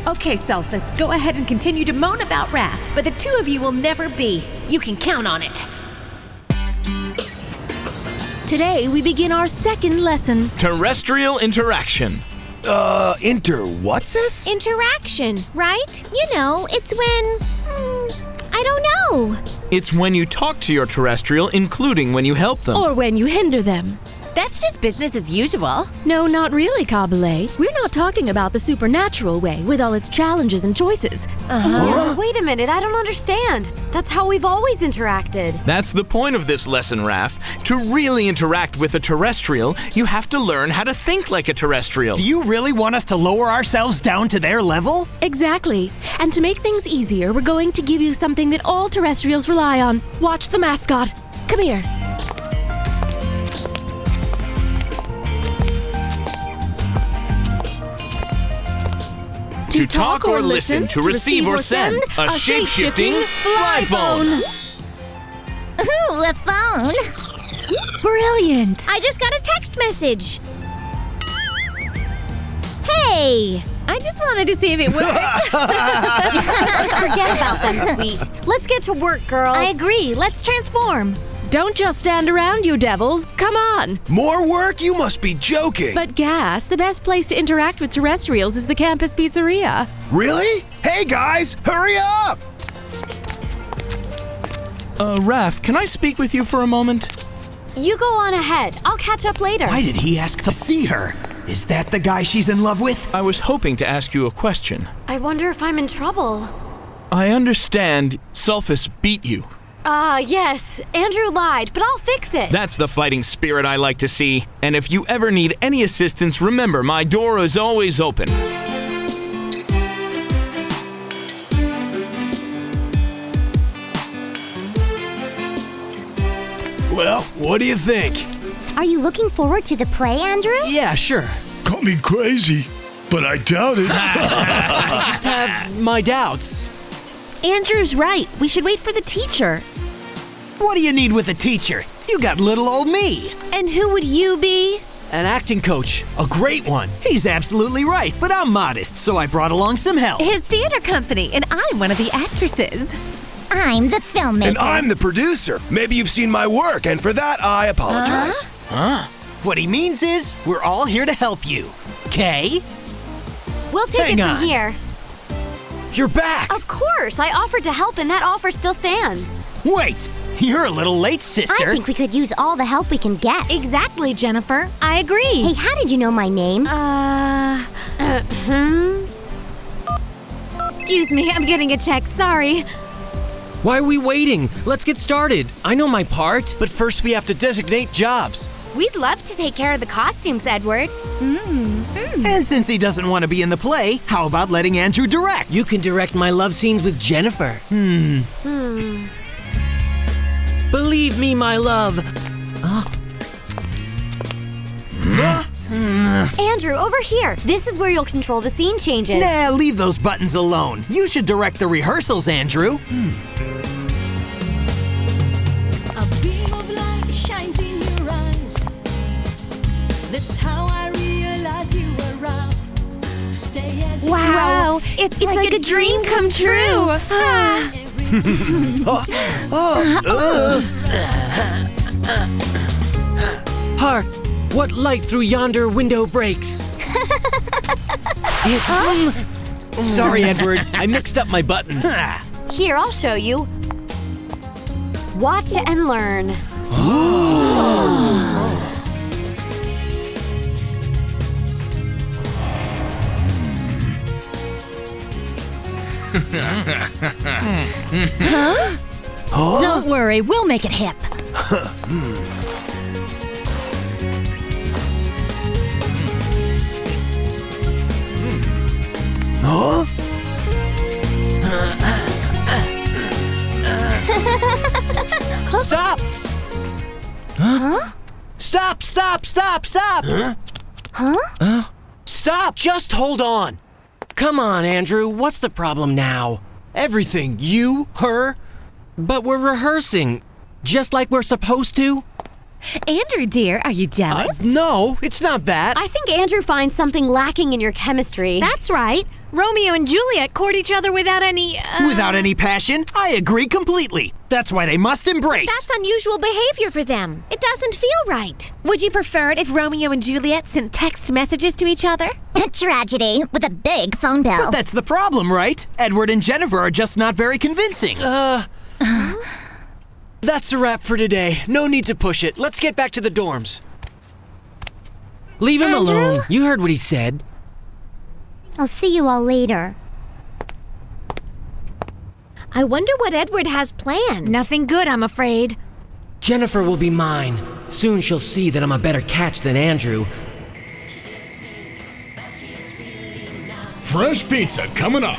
[SPEAKER 8] Okay, Selphus, go ahead and continue to moan about Raph, but the two of you will never be. You can count on it. Today, we begin our second lesson.
[SPEAKER 10] Terrestrial interaction.
[SPEAKER 7] What's this?
[SPEAKER 11] Interaction, right? You know, it's when... I don't know.
[SPEAKER 10] It's when you talk to your terrestrial, including when you help them.
[SPEAKER 6] Or when you hinder them.
[SPEAKER 8] That's just business as usual.
[SPEAKER 6] No, not really, Kabale. We're not talking about the supernatural way with all its challenges and choices.
[SPEAKER 3] Wait a minute, I don't understand. That's how we've always interacted.
[SPEAKER 10] That's the point of this lesson, Raph. To really interact with a terrestrial, you have to learn how to think like a terrestrial.
[SPEAKER 5] Do you really want us to lower ourselves down to their level?
[SPEAKER 6] Exactly. And to make things easier, we're going to give you something that all terrestrials rely on. Watch the mascot. Come here.
[SPEAKER 10] To talk or listen, to receive or send, a shape-shifting fly phone.
[SPEAKER 11] Ooh, a phone.
[SPEAKER 8] Brilliant.
[SPEAKER 11] I just got a text message. Hey.
[SPEAKER 8] I just wanted to see if it worked.
[SPEAKER 3] Forget about them, sweet. Let's get to work, girls.
[SPEAKER 8] I agree. Let's transform.
[SPEAKER 6] Don't just stand around, you devils. Come on.
[SPEAKER 7] More work? You must be joking.
[SPEAKER 6] But Gas, the best place to interact with terrestrials is the campus pizzeria.
[SPEAKER 7] Really? Hey guys, hurry up!
[SPEAKER 10] Raph, can I speak with you for a moment?
[SPEAKER 3] You go on ahead. I'll catch up later.
[SPEAKER 5] Why did he ask to see her? Is that the guy she's in love with?
[SPEAKER 10] I was hoping to ask you a question.
[SPEAKER 3] I wonder if I'm in trouble.
[SPEAKER 10] I understand Sulfus beat you.
[SPEAKER 3] Yes. Andrew lied, but I'll fix it.
[SPEAKER 10] That's the fighting spirit I like to see. And if you ever need any assistance, remember, my door is always open.
[SPEAKER 5] Well, what do you think?
[SPEAKER 11] Are you looking forward to the play, Andrew?
[SPEAKER 5] Yeah, sure.
[SPEAKER 15] Call me crazy, but I doubt it.
[SPEAKER 5] I just have my doubts.
[SPEAKER 8] Andrew's right. We should wait for the teacher.
[SPEAKER 5] What do you need with a teacher? You got little old me.
[SPEAKER 8] And who would you be?
[SPEAKER 5] An acting coach. A great one. He's absolutely right, but I'm modest, so I brought along some help.
[SPEAKER 8] His theater company, and I'm one of the actresses.
[SPEAKER 11] I'm the filmmaker.
[SPEAKER 7] And I'm the producer. Maybe you've seen my work, and for that, I apologize.
[SPEAKER 5] What he means is, we're all here to help you. Okay?
[SPEAKER 3] We'll take
[SPEAKER 5] Hang
[SPEAKER 3] it
[SPEAKER 5] on.
[SPEAKER 3] from here.
[SPEAKER 5] You're back!
[SPEAKER 3] Of course. I offered to help, and that offer still stands.
[SPEAKER 5] Wait! You're a little late, sister.
[SPEAKER 11] I think we could use all the help we can get.
[SPEAKER 8] Exactly, Jennifer. I agree.
[SPEAKER 11] Hey, how did you know my name?
[SPEAKER 8] Excuse me, I'm getting a text. Sorry.
[SPEAKER 14] Why are we waiting? Let's get started. I know my part.
[SPEAKER 5] But first we have to designate jobs.
[SPEAKER 11] We'd love to take care of the costumes, Edward.
[SPEAKER 5] And since he doesn't want to be in the play, how about letting Andrew direct?
[SPEAKER 14] You can direct my love scenes with Jennifer. Believe me, my love.
[SPEAKER 3] Andrew, over here. This is where you'll control the scene changes.
[SPEAKER 5] Nah, leave those buttons alone. You should direct the rehearsals, Andrew.
[SPEAKER 1] A beam of light shines in your eyes. That's how I realize you were around. Stay as you
[SPEAKER 8] Wow. It's like a dream come true.
[SPEAKER 14] Hark! What light through yonder window breaks?
[SPEAKER 5] Sorry, Edward. I mixed up my buttons.
[SPEAKER 3] Here, I'll show you. Watch and learn.
[SPEAKER 4] Don't worry, we'll make it hip.
[SPEAKER 7] Huh?
[SPEAKER 5] Stop!
[SPEAKER 11] Huh?
[SPEAKER 5] Stop! Stop! Stop! Stop!
[SPEAKER 11] Huh?
[SPEAKER 5] Stop! Just hold on.
[SPEAKER 14] Come on, Andrew, what's the problem now?
[SPEAKER 5] Everything. You, her.
[SPEAKER 14] But we're rehearsing, just like we're supposed to.
[SPEAKER 8] Andrew, dear, are you jealous?
[SPEAKER 5] No, it's not that.
[SPEAKER 3] I think Andrew finds something lacking in your chemistry.
[SPEAKER 4] That's right. Romeo and Juliet court each other without any...
[SPEAKER 5] Without any passion? I agree completely. That's why they must embrace.
[SPEAKER 8] That's unusual behavior for them. It doesn't feel right. Would you prefer it if Romeo and Juliet sent text messages to each other?
[SPEAKER 11] A tragedy with a big phone bill.
[SPEAKER 5] But that's the problem, right? Edward and Jennifer are just not very convincing. That's a wrap for today. No need to push it. Let's get back to the dorms.
[SPEAKER 14] Leave him
[SPEAKER 11] Andrew?
[SPEAKER 14] alone. You heard what he said.
[SPEAKER 11] I'll see you all later.
[SPEAKER 3] I wonder what Edward has planned.
[SPEAKER 4] Nothing good, I'm afraid.
[SPEAKER 14] Jennifer will be mine. Soon she'll see that I'm a better catch than Andrew.
[SPEAKER 15] Fresh pizza coming up.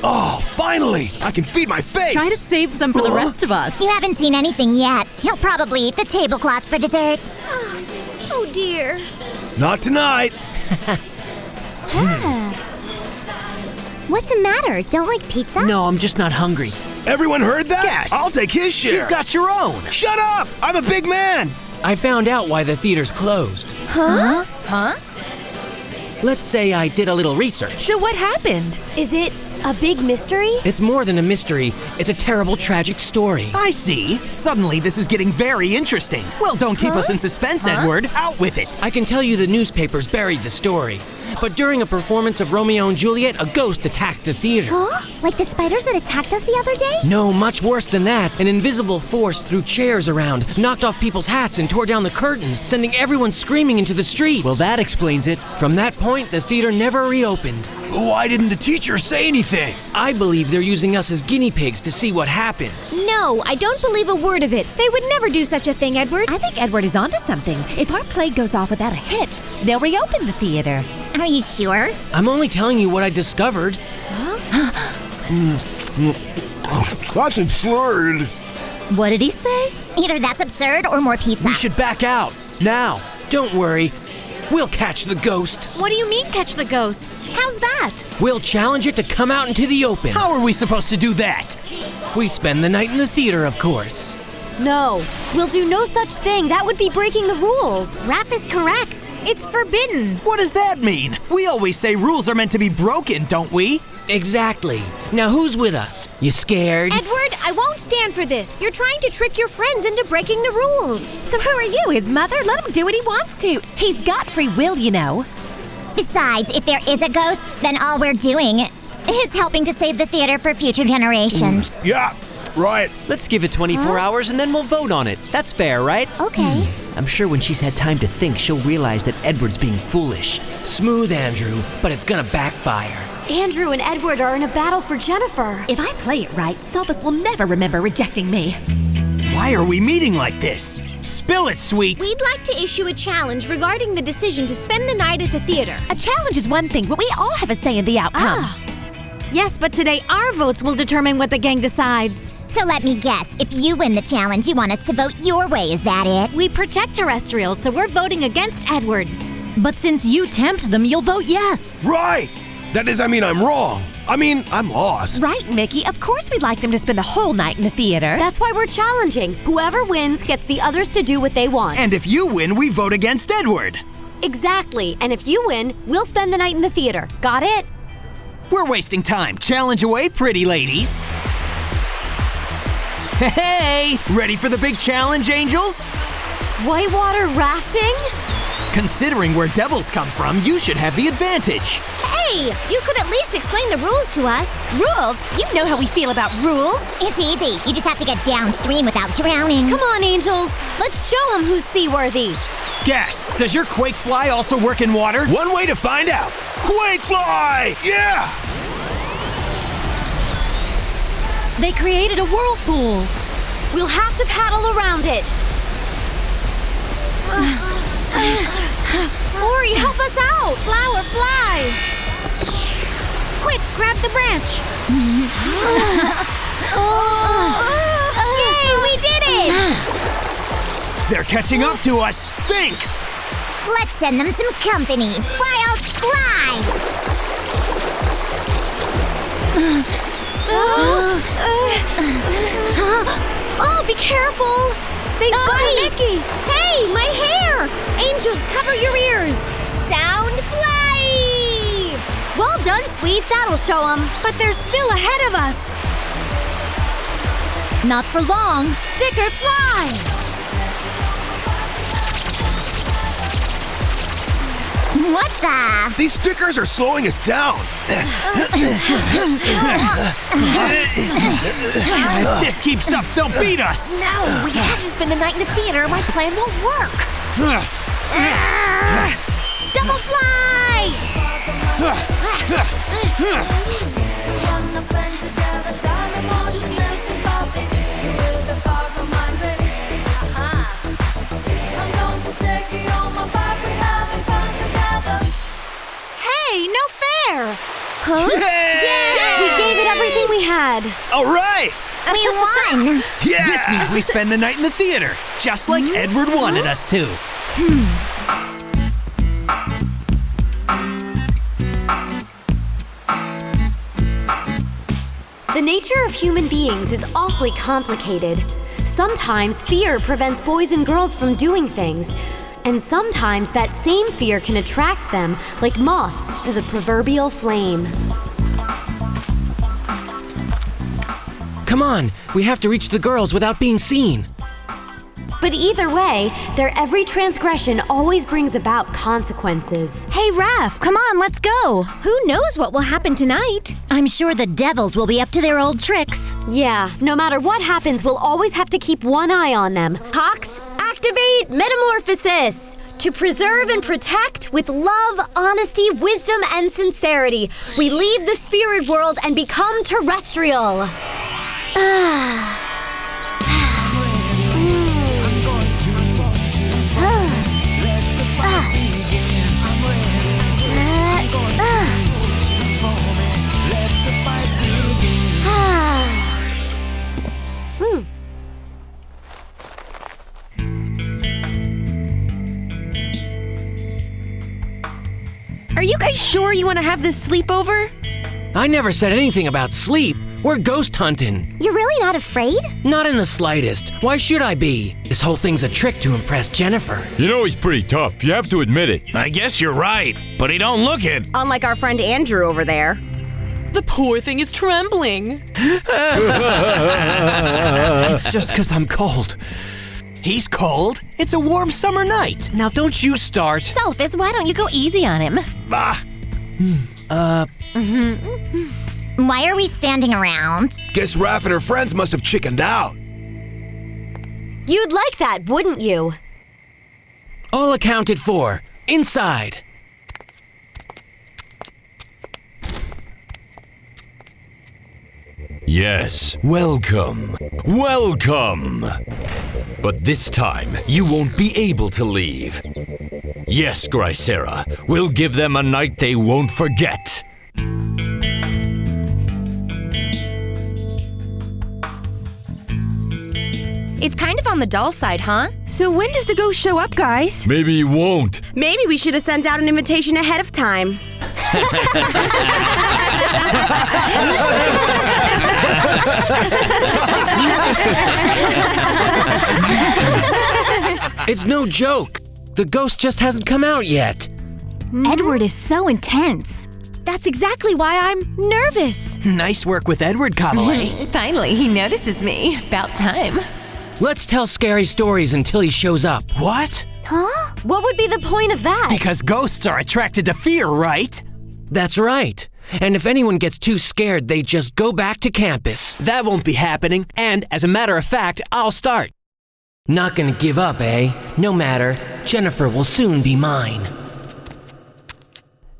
[SPEAKER 7] Oh, finally! I can feed my face!
[SPEAKER 4] Try to save some for the rest of us.
[SPEAKER 11] You haven't seen anything yet. He'll probably eat the tablecloth for dessert.
[SPEAKER 3] Oh dear.
[SPEAKER 7] Not tonight!
[SPEAKER 11] What's the matter? Don't like pizza?
[SPEAKER 5] No, I'm just not hungry.
[SPEAKER 7] Everyone heard that?
[SPEAKER 5] Yes.
[SPEAKER 7] I'll take his share.
[SPEAKER 5] You've got your own.
[SPEAKER 7] Shut up! I'm a big man!
[SPEAKER 14] I found out why the theater's closed.
[SPEAKER 8] Huh?
[SPEAKER 14] Let's say I did a little research.
[SPEAKER 8] So what happened?
[SPEAKER 3] Is it a big mystery?
[SPEAKER 14] It's more than a mystery. It's a terrible, tragic story.
[SPEAKER 5] I see. Suddenly, this is getting very interesting. Well, don't keep us in suspense, Edward. Out with it.
[SPEAKER 14] I can tell you the newspapers buried the story. But during a performance of Romeo and Juliet, a ghost attacked the theater.
[SPEAKER 11] Huh? Like the spiders that attacked us the other day?
[SPEAKER 14] No, much worse than that. An invisible force threw chairs around, knocked off people's hats, and tore down the curtains, sending everyone screaming into the streets.
[SPEAKER 5] Well, that explains it.
[SPEAKER 14] From that point, the theater never reopened.
[SPEAKER 7] Why didn't the teacher say anything?
[SPEAKER 14] I believe they're using us as guinea pigs to see what happens.
[SPEAKER 3] No, I don't believe a word of it. They would never do such a thing, Edward.
[SPEAKER 8] I think Edward is onto something. If our play goes off without a hitch, they'll reopen the theater.
[SPEAKER 11] Are you sure?
[SPEAKER 14] I'm only telling you what I discovered.
[SPEAKER 7] That's absurd.
[SPEAKER 4] What did he say?
[SPEAKER 11] Either that's absurd or more pizza.
[SPEAKER 5] We should back out. Now.
[SPEAKER 14] Don't worry. We'll catch the ghost.
[SPEAKER 4] What do you mean, catch the ghost? How's that?
[SPEAKER 14] We'll challenge it to come out into the open.
[SPEAKER 5] How are we supposed to do that?
[SPEAKER 14] We spend the night in the theater, of course.
[SPEAKER 3] No, we'll do no such thing. That would be breaking the rules.
[SPEAKER 4] Raph is correct. It's forbidden.
[SPEAKER 5] What does that mean? We always say rules are meant to be broken, don't we?
[SPEAKER 14] Exactly. Now who's with us? You scared?
[SPEAKER 3] Edward, I won't stand for this. You're trying to trick your friends into breaking the rules.
[SPEAKER 8] So who are you, his mother? Let him do what he wants to. He's got free will, you know.
[SPEAKER 11] Besides, if there is a ghost, then all we're doing is helping to save the theater for future generations.
[SPEAKER 7] Yeah, right.
[SPEAKER 5] Let's give it 24 hours and then we'll vote on it. That's fair, right?
[SPEAKER 11] Okay.
[SPEAKER 5] I'm sure when she's had time to think, she'll realize that Edward's being foolish.
[SPEAKER 14] Smooth, Andrew, but it's gonna backfire.
[SPEAKER 3] Andrew and Edward are in a battle for Jennifer.
[SPEAKER 8] If I play it right, Sophus will never remember rejecting me.
[SPEAKER 5] Why are we meeting like this? Spill it, sweet.
[SPEAKER 3] We'd like to issue a challenge regarding the decision to spend the night at the theater.
[SPEAKER 8] A challenge is one thing, but we all have a say in the outcome.
[SPEAKER 4] Yes, but today our votes will determine what the gang decides.
[SPEAKER 11] So let me guess, if you win the challenge, you want us to vote your way, is that it?
[SPEAKER 4] We protect terrestrials, so we're voting against Edward. But since you tempt them, you'll vote yes.
[SPEAKER 7] Right! That does, I'm wrong. I'm lost.
[SPEAKER 8] Right, Mickey. Of course we'd like them to spend the whole night in the theater.
[SPEAKER 3] That's why we're challenging. Whoever wins gets the others to do what they want.
[SPEAKER 5] And if you win, we vote against Edward.
[SPEAKER 3] Exactly. And if you win, we'll spend the night in the theater. Got it?
[SPEAKER 5] We're wasting time. Challenge away, pretty ladies. Hey! Ready for the big challenge, angels?
[SPEAKER 3] Whitewater rafting?
[SPEAKER 5] Considering where devils come from, you should have the advantage.
[SPEAKER 3] Hey!
[SPEAKER 4] Hey, you could at least explain the rules to us. Rules? You know how we feel about rules.
[SPEAKER 11] It's easy. You just have to get downstream without drowning.
[SPEAKER 3] Come on, angels. Let's show them who's seaworthy.
[SPEAKER 5] Guess, does your quake fly also work in water?
[SPEAKER 7] One way to find out. Quake fly! Yeah!
[SPEAKER 3] They created a whirlpool. We'll have to paddle around it. Ori, help us out!
[SPEAKER 4] Flower, fly! Quick, grab the branch. Yay, we did it!
[SPEAKER 5] They're catching up to us. Think!
[SPEAKER 11] Let's send them some company. Wild fly!
[SPEAKER 3] Oh, be careful! They bite!
[SPEAKER 4] Mickey!
[SPEAKER 3] Hey, my hair! Angels, cover your ears!
[SPEAKER 4] Sound fly!
[SPEAKER 3] Well done, sweet. That'll show them.
[SPEAKER 4] But they're still ahead of us. Not for long. Sticker fly!
[SPEAKER 11] What the?
[SPEAKER 7] These stickers are slowing us down.
[SPEAKER 5] If this keeps up, they'll beat us.
[SPEAKER 8] No, we have to spend the night in the theater. My plan won't work.
[SPEAKER 4] Double fly!
[SPEAKER 1] Wanna spend together time, emotionless and bubbly. You will be part of my trip. I'm going to take you on my back. We're having fun together.
[SPEAKER 3] Hey, no fair!
[SPEAKER 5] Huh?
[SPEAKER 3] We gave it everything we had.
[SPEAKER 7] All right!
[SPEAKER 11] We won!
[SPEAKER 7] Yeah!
[SPEAKER 5] This means we spend the night in the theater, just like Edward wanted us to.
[SPEAKER 3] The nature of human beings is awfully complicated. Sometimes fear prevents boys and girls from doing things, and sometimes that same fear can attract them like moths to the proverbial flame.
[SPEAKER 14] Come on, we have to reach the girls without being seen.
[SPEAKER 3] But either way, their every transgression always brings about consequences.
[SPEAKER 4] Hey, Raph, come on, let's go. Who knows what will happen tonight?
[SPEAKER 11] I'm sure the devils will be up to their old tricks.
[SPEAKER 3] Yeah, no matter what happens, we'll always have to keep one eye on them. Hawks, activate metamorphosis! To preserve and protect with love, honesty, wisdom, and sincerity, we leave the spirit world and become terrestrial.
[SPEAKER 4] Are you guys sure you want to have this sleepover?
[SPEAKER 14] I never said anything about sleep. We're ghost hunting.
[SPEAKER 11] You're really not afraid?
[SPEAKER 14] Not in the slightest. Why should I be? This whole thing's a trick to impress Jennifer.
[SPEAKER 15] You know he's pretty tough. You have to admit it.
[SPEAKER 10] I guess you're right, but he don't look it.
[SPEAKER 16] Unlike our friend Andrew over there.
[SPEAKER 17] The poor thing is trembling.
[SPEAKER 5] It's just because I'm cold. He's cold. It's a warm summer night. Now don't you start.
[SPEAKER 8] Sophus, why don't you go easy on him?
[SPEAKER 11] Why are we standing around?
[SPEAKER 7] Guess Raph and her friends must have chickened out.
[SPEAKER 3] You'd like that, wouldn't you?
[SPEAKER 14] All accounted for. Inside.
[SPEAKER 15] Yes, welcome. Welcome. But this time, you won't be able to leave. Yes, Grisera, we'll give them a night they won't forget.
[SPEAKER 16] It's kind of on the dull side, huh? So when does the ghost show up, guys?
[SPEAKER 15] Maybe he won't.
[SPEAKER 16] Maybe we should have sent out an invitation ahead of time.
[SPEAKER 14] It's no joke. The ghost just hasn't come out yet.
[SPEAKER 4] Edward is so intense. That's exactly why I'm nervous.
[SPEAKER 5] Nice work with Edward, Kavalé.
[SPEAKER 8] Finally, he notices me. About time.
[SPEAKER 14] Let's tell scary stories until he shows up.
[SPEAKER 5] What?
[SPEAKER 3] Huh? What would be the point of that?
[SPEAKER 5] Because ghosts are attracted to fear, right?
[SPEAKER 14] That's right. And if anyone gets too scared, they just go back to campus.
[SPEAKER 5] That won't be happening, and as a matter of fact, I'll start.
[SPEAKER 14] Not gonna give up, eh? No matter. Jennifer will soon be mine.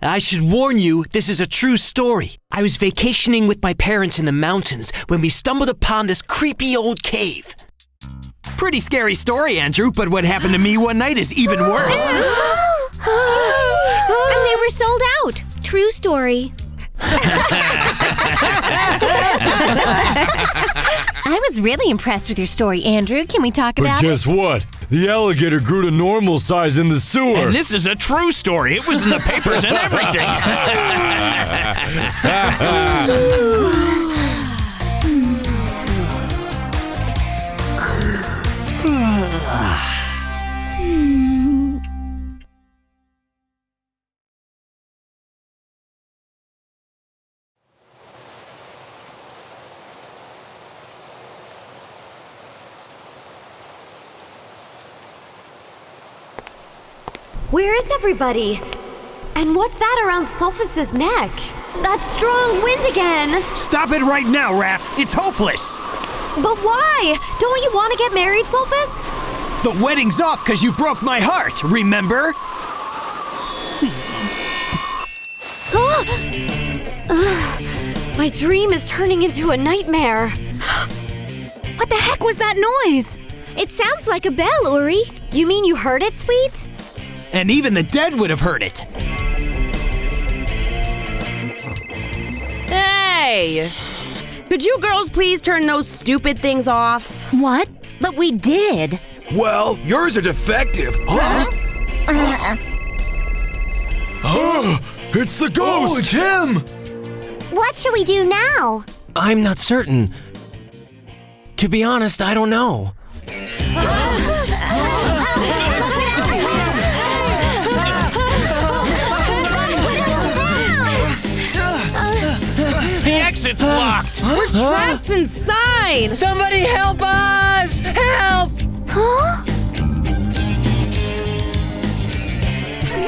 [SPEAKER 5] I should warn you, this is a true story. I was vacationing with my parents in the mountains when we stumbled upon this creepy old cave. Pretty scary story, Andrew, but what happened to me one night is even worse.
[SPEAKER 4] And they were sold out. True story.
[SPEAKER 8] I was really impressed with your story, Andrew. Can we talk about
[SPEAKER 15] But guess what? The alligator grew to normal size in the sewer.
[SPEAKER 10] And this is a true story. It was in the papers and everything.
[SPEAKER 3] Where is everybody? And what's that around Sulfus's neck? That strong wind again!
[SPEAKER 5] Stop it right now, Raph. It's hopeless.
[SPEAKER 3] But why? Don't you want to get married, Sulfus?
[SPEAKER 5] The wedding's off because you broke my heart, remember?
[SPEAKER 3] My dream is turning into a nightmare.
[SPEAKER 8] What the heck was that noise?
[SPEAKER 4] It sounds like a bell, Uri.
[SPEAKER 3] You mean you heard it, sweet?
[SPEAKER 5] And even the dead would have heard it.
[SPEAKER 18] Hey! Could you girls please turn those stupid things off?
[SPEAKER 8] What? But we did.
[SPEAKER 7] Well, yours are defective. Huh?
[SPEAKER 15] Oh, it's the ghost!
[SPEAKER 7] Oh, it's him!
[SPEAKER 11] What should we do now?
[SPEAKER 14] I'm not certain. To be honest, I don't know.
[SPEAKER 10] The exit's blocked.
[SPEAKER 18] We're trapped inside!
[SPEAKER 9] Somebody help us! Help!
[SPEAKER 11] Huh?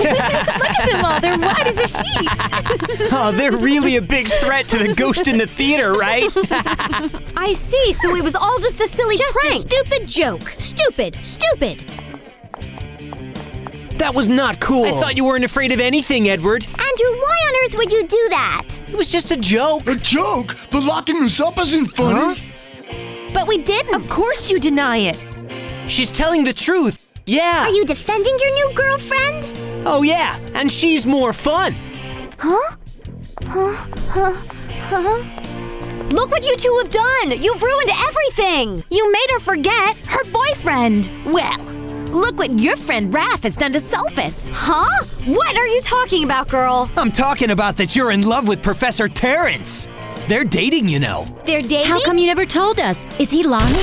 [SPEAKER 3] Look at them all, they're white as a sheet.
[SPEAKER 5] Oh, they're really a big threat to the ghost in the theater, right?
[SPEAKER 3] I see, so it was all just a silly prank.
[SPEAKER 4] Just a stupid joke. Stupid.
[SPEAKER 14] That was not cool.
[SPEAKER 5] I thought you weren't afraid of anything, Edward.
[SPEAKER 11] Andrew, why on earth would you do that?
[SPEAKER 5] It was just a joke.
[SPEAKER 7] A joke? But locking us up isn't funny.
[SPEAKER 8] But we didn't.
[SPEAKER 18] Of course you deny it.
[SPEAKER 5] She's telling the truth. Yeah.
[SPEAKER 11] Are you defending your new girlfriend?
[SPEAKER 5] Oh, yeah. And she's more fun.
[SPEAKER 11] Huh?
[SPEAKER 3] Look what you two have done! You've ruined everything!
[SPEAKER 8] You made her forget her boyfriend. Well, look what your friend Raph has done to Sulfus.
[SPEAKER 3] Huh? What are you talking about, girl?
[SPEAKER 5] I'm talking about that you're in love with Professor Terrence. They're dating, you know.
[SPEAKER 3] They're dating?
[SPEAKER 8] How come you never told us? Is he lying?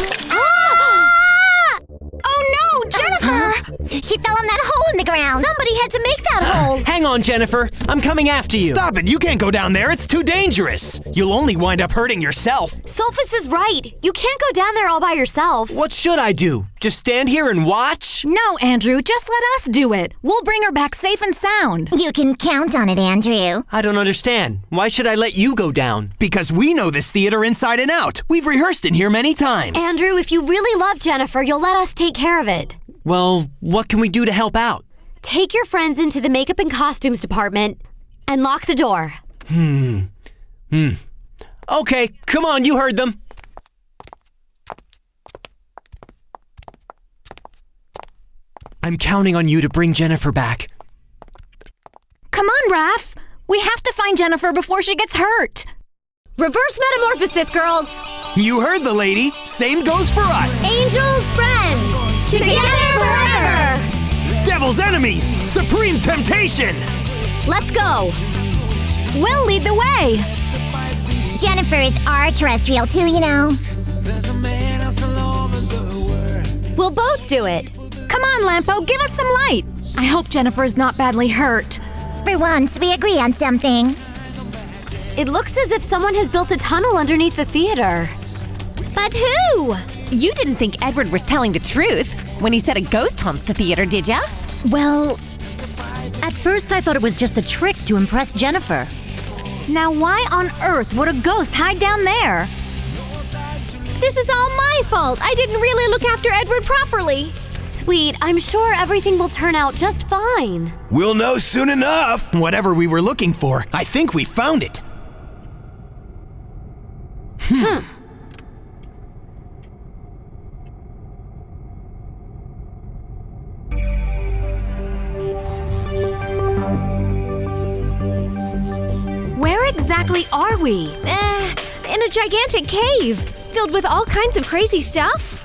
[SPEAKER 11] Oh no, Jennifer! She fell in that hole in the ground. Somebody had to make that hole.
[SPEAKER 5] Hang on, Jennifer. I'm coming after you. Stop it. You can't go down there. It's too dangerous. You'll only wind up hurting yourself.
[SPEAKER 3] Sulfus is right. You can't go down there all by yourself.
[SPEAKER 5] What should I do? Just stand here and watch?
[SPEAKER 8] No, Andrew, just let us do it. We'll bring her back safe and sound.
[SPEAKER 11] You can count on it, Andrew.
[SPEAKER 5] I don't understand. Why should I let you go down? Because we know this theater inside and out. We've rehearsed in here many times.
[SPEAKER 3] Andrew, if you really love Jennifer, you'll let us take care of it.
[SPEAKER 5] Well, what can we do to help out?
[SPEAKER 3] Take your friends into the makeup and costumes department and lock the door.
[SPEAKER 5] Okay, come on, you heard them. I'm counting on you to bring Jennifer back.
[SPEAKER 8] Come on, Raph. We have to find Jennifer before she gets hurt.
[SPEAKER 3] Reverse metamorphosis, girls.
[SPEAKER 5] You heard the lady. Same goes for us.
[SPEAKER 3] Angels, friends. Together forever.
[SPEAKER 5] Devil's enemies. Supreme temptation.
[SPEAKER 3] Let's go.
[SPEAKER 8] We'll lead the way.
[SPEAKER 11] Jennifer is our terrestrial too, you know.
[SPEAKER 3] We'll both do it.
[SPEAKER 8] Come on, Lampo, give us some light. I hope Jennifer is not badly hurt.
[SPEAKER 11] For once, we agree on something.
[SPEAKER 3] It looks as if someone has built a tunnel underneath the theater.
[SPEAKER 8] But who? You didn't think Edward was telling the truth when he said a ghost haunts the theater, did ya? Well,
[SPEAKER 4] At first, I thought it was just a trick to impress Jennifer. Now, why on earth would a ghost hide down there?
[SPEAKER 3] This is all my fault. I didn't really look after Edward properly. Sweet, I'm sure everything will turn out just fine.
[SPEAKER 7] We'll know soon enough.
[SPEAKER 5] Whatever we were looking for, I think we found it.
[SPEAKER 3] Where exactly are we? In a gigantic cave, filled with all kinds of crazy stuff.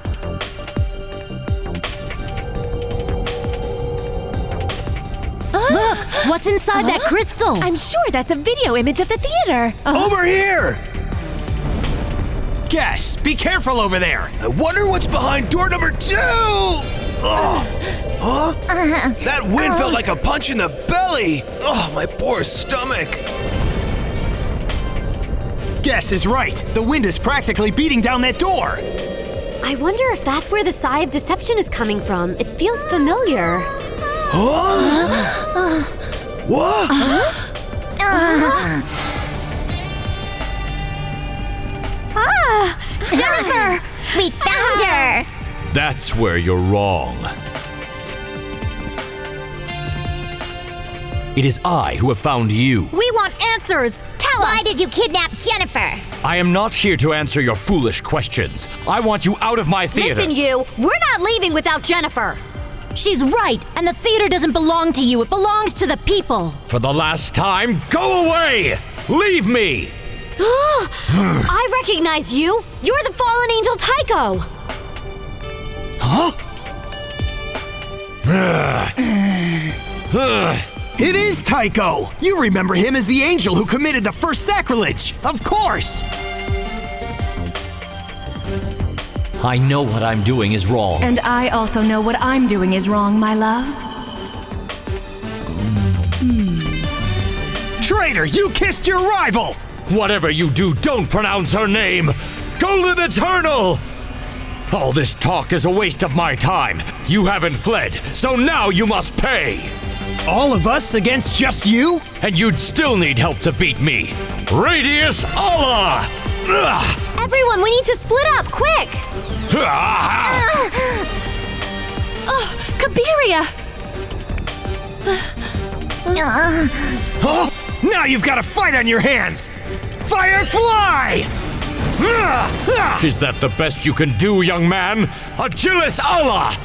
[SPEAKER 4] Look, what's inside that crystal?
[SPEAKER 8] I'm sure that's a video image of the theater.
[SPEAKER 7] Over here!
[SPEAKER 5] Guess, be careful over there.
[SPEAKER 7] I wonder what's behind door number 2! Oh. Huh? That wind felt like a punch in the belly! Oh, my poor stomach!
[SPEAKER 5] Guess is right. The wind is practically beating down that door.
[SPEAKER 3] I wonder if that's where the sigh of deception is coming from. It feels familiar.
[SPEAKER 7] Huh? What?
[SPEAKER 11] Jennifer! We found her!
[SPEAKER 15] That's where you're wrong. It is I who have found you.
[SPEAKER 4] We want answers! Tell us!
[SPEAKER 11] Why did you kidnap Jennifer?
[SPEAKER 15] I am not here to answer your foolish questions. I want you out of my theater.
[SPEAKER 3] Listen, you, we're not leaving without Jennifer.
[SPEAKER 4] She's right, and the theater doesn't belong to you. It belongs to the people.
[SPEAKER 15] For the last time, go away! Leave me!
[SPEAKER 3] I recognize you. You're the fallen angel Tycho.
[SPEAKER 5] Huh? It is Tycho! You remember him as the angel who committed the first sacrilege! Of course!
[SPEAKER 15] I know what I'm doing is wrong.
[SPEAKER 6] And I also know what I'm doing is wrong, my love.
[SPEAKER 5] Traitor, you kissed your rival!
[SPEAKER 15] Whatever you do, don't pronounce her name! Golden Eternal! All this talk is a waste of my time. You haven't fled, so now you must pay!
[SPEAKER 5] All of us against just you?
[SPEAKER 15] And you'd still need help to beat me. Radius Allah!
[SPEAKER 3] Everyone, we need to split up, quick!
[SPEAKER 8] Kabiria!
[SPEAKER 5] Huh? Now you've got a fight on your hands! Firefly!
[SPEAKER 15] Is that the best you can do, young man? Achilles Allah!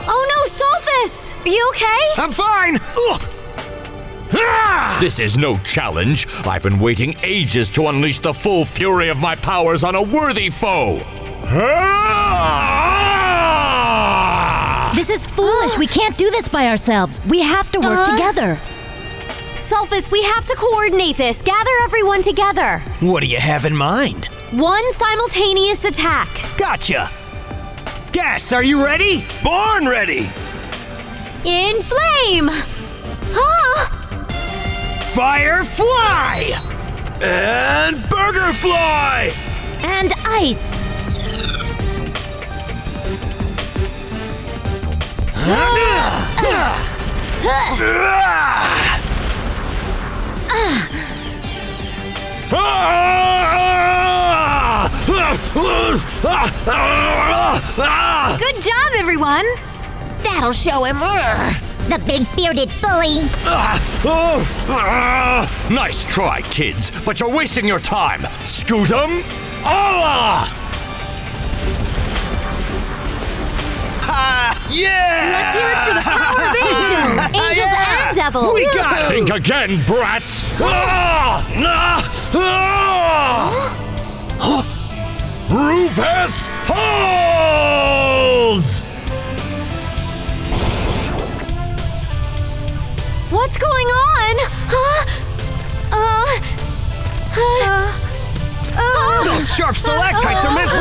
[SPEAKER 3] Oh no, Sulfus! Are you okay?
[SPEAKER 5] I'm fine!
[SPEAKER 15] This is no challenge. I've been waiting ages to unleash the full fury of my powers on a worthy foe.
[SPEAKER 4] This is foolish. We can't do this by ourselves. We have to work together.
[SPEAKER 3] Sulfus, we have to coordinate this. Gather everyone together.
[SPEAKER 5] What do you have in mind?
[SPEAKER 3] One simultaneous attack.
[SPEAKER 5] Gotcha! Guess, are you ready?
[SPEAKER 7] Born ready!
[SPEAKER 3] In flame!
[SPEAKER 5] Firefly!
[SPEAKER 7] And Burgerfly!
[SPEAKER 4] And ice.
[SPEAKER 8] Good job, everyone!
[SPEAKER 11] That'll show him. The big bearded bully.
[SPEAKER 15] Nice try, kids, but you're wasting your time. Scoot 'em! Allah!
[SPEAKER 7] Yeah!
[SPEAKER 3] Let's hear it for the power of angels! Angels and devils!
[SPEAKER 5] We got it!
[SPEAKER 15] Think again, brats! Rufus Halls!
[SPEAKER 3] What's going on?
[SPEAKER 5] Those sharp stalactites are meant for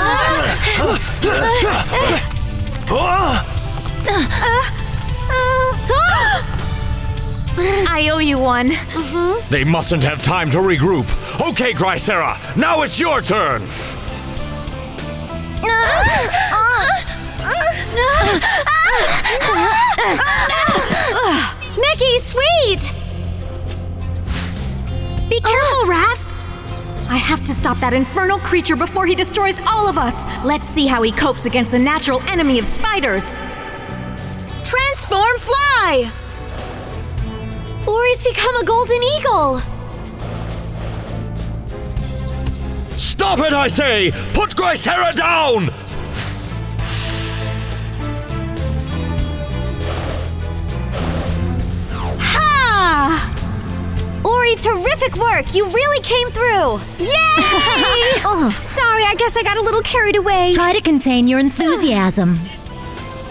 [SPEAKER 8] I owe you one.
[SPEAKER 15] They mustn't have time to regroup. Okay, Grisera, now it's your turn.
[SPEAKER 4] Mickey, sweet! Be careful, Raph! I have to stop that infernal creature before he destroys all of us. Let's see how he copes against a natural enemy of spiders. Transform fly!
[SPEAKER 3] Ori's become a golden eagle.
[SPEAKER 13] Stop it, I say! Put Grisera down!
[SPEAKER 3] Ha! Ori, terrific work! You really came through! Yay! Sorry, I guess I got a little carried away.
[SPEAKER 4] Try to contain your enthusiasm.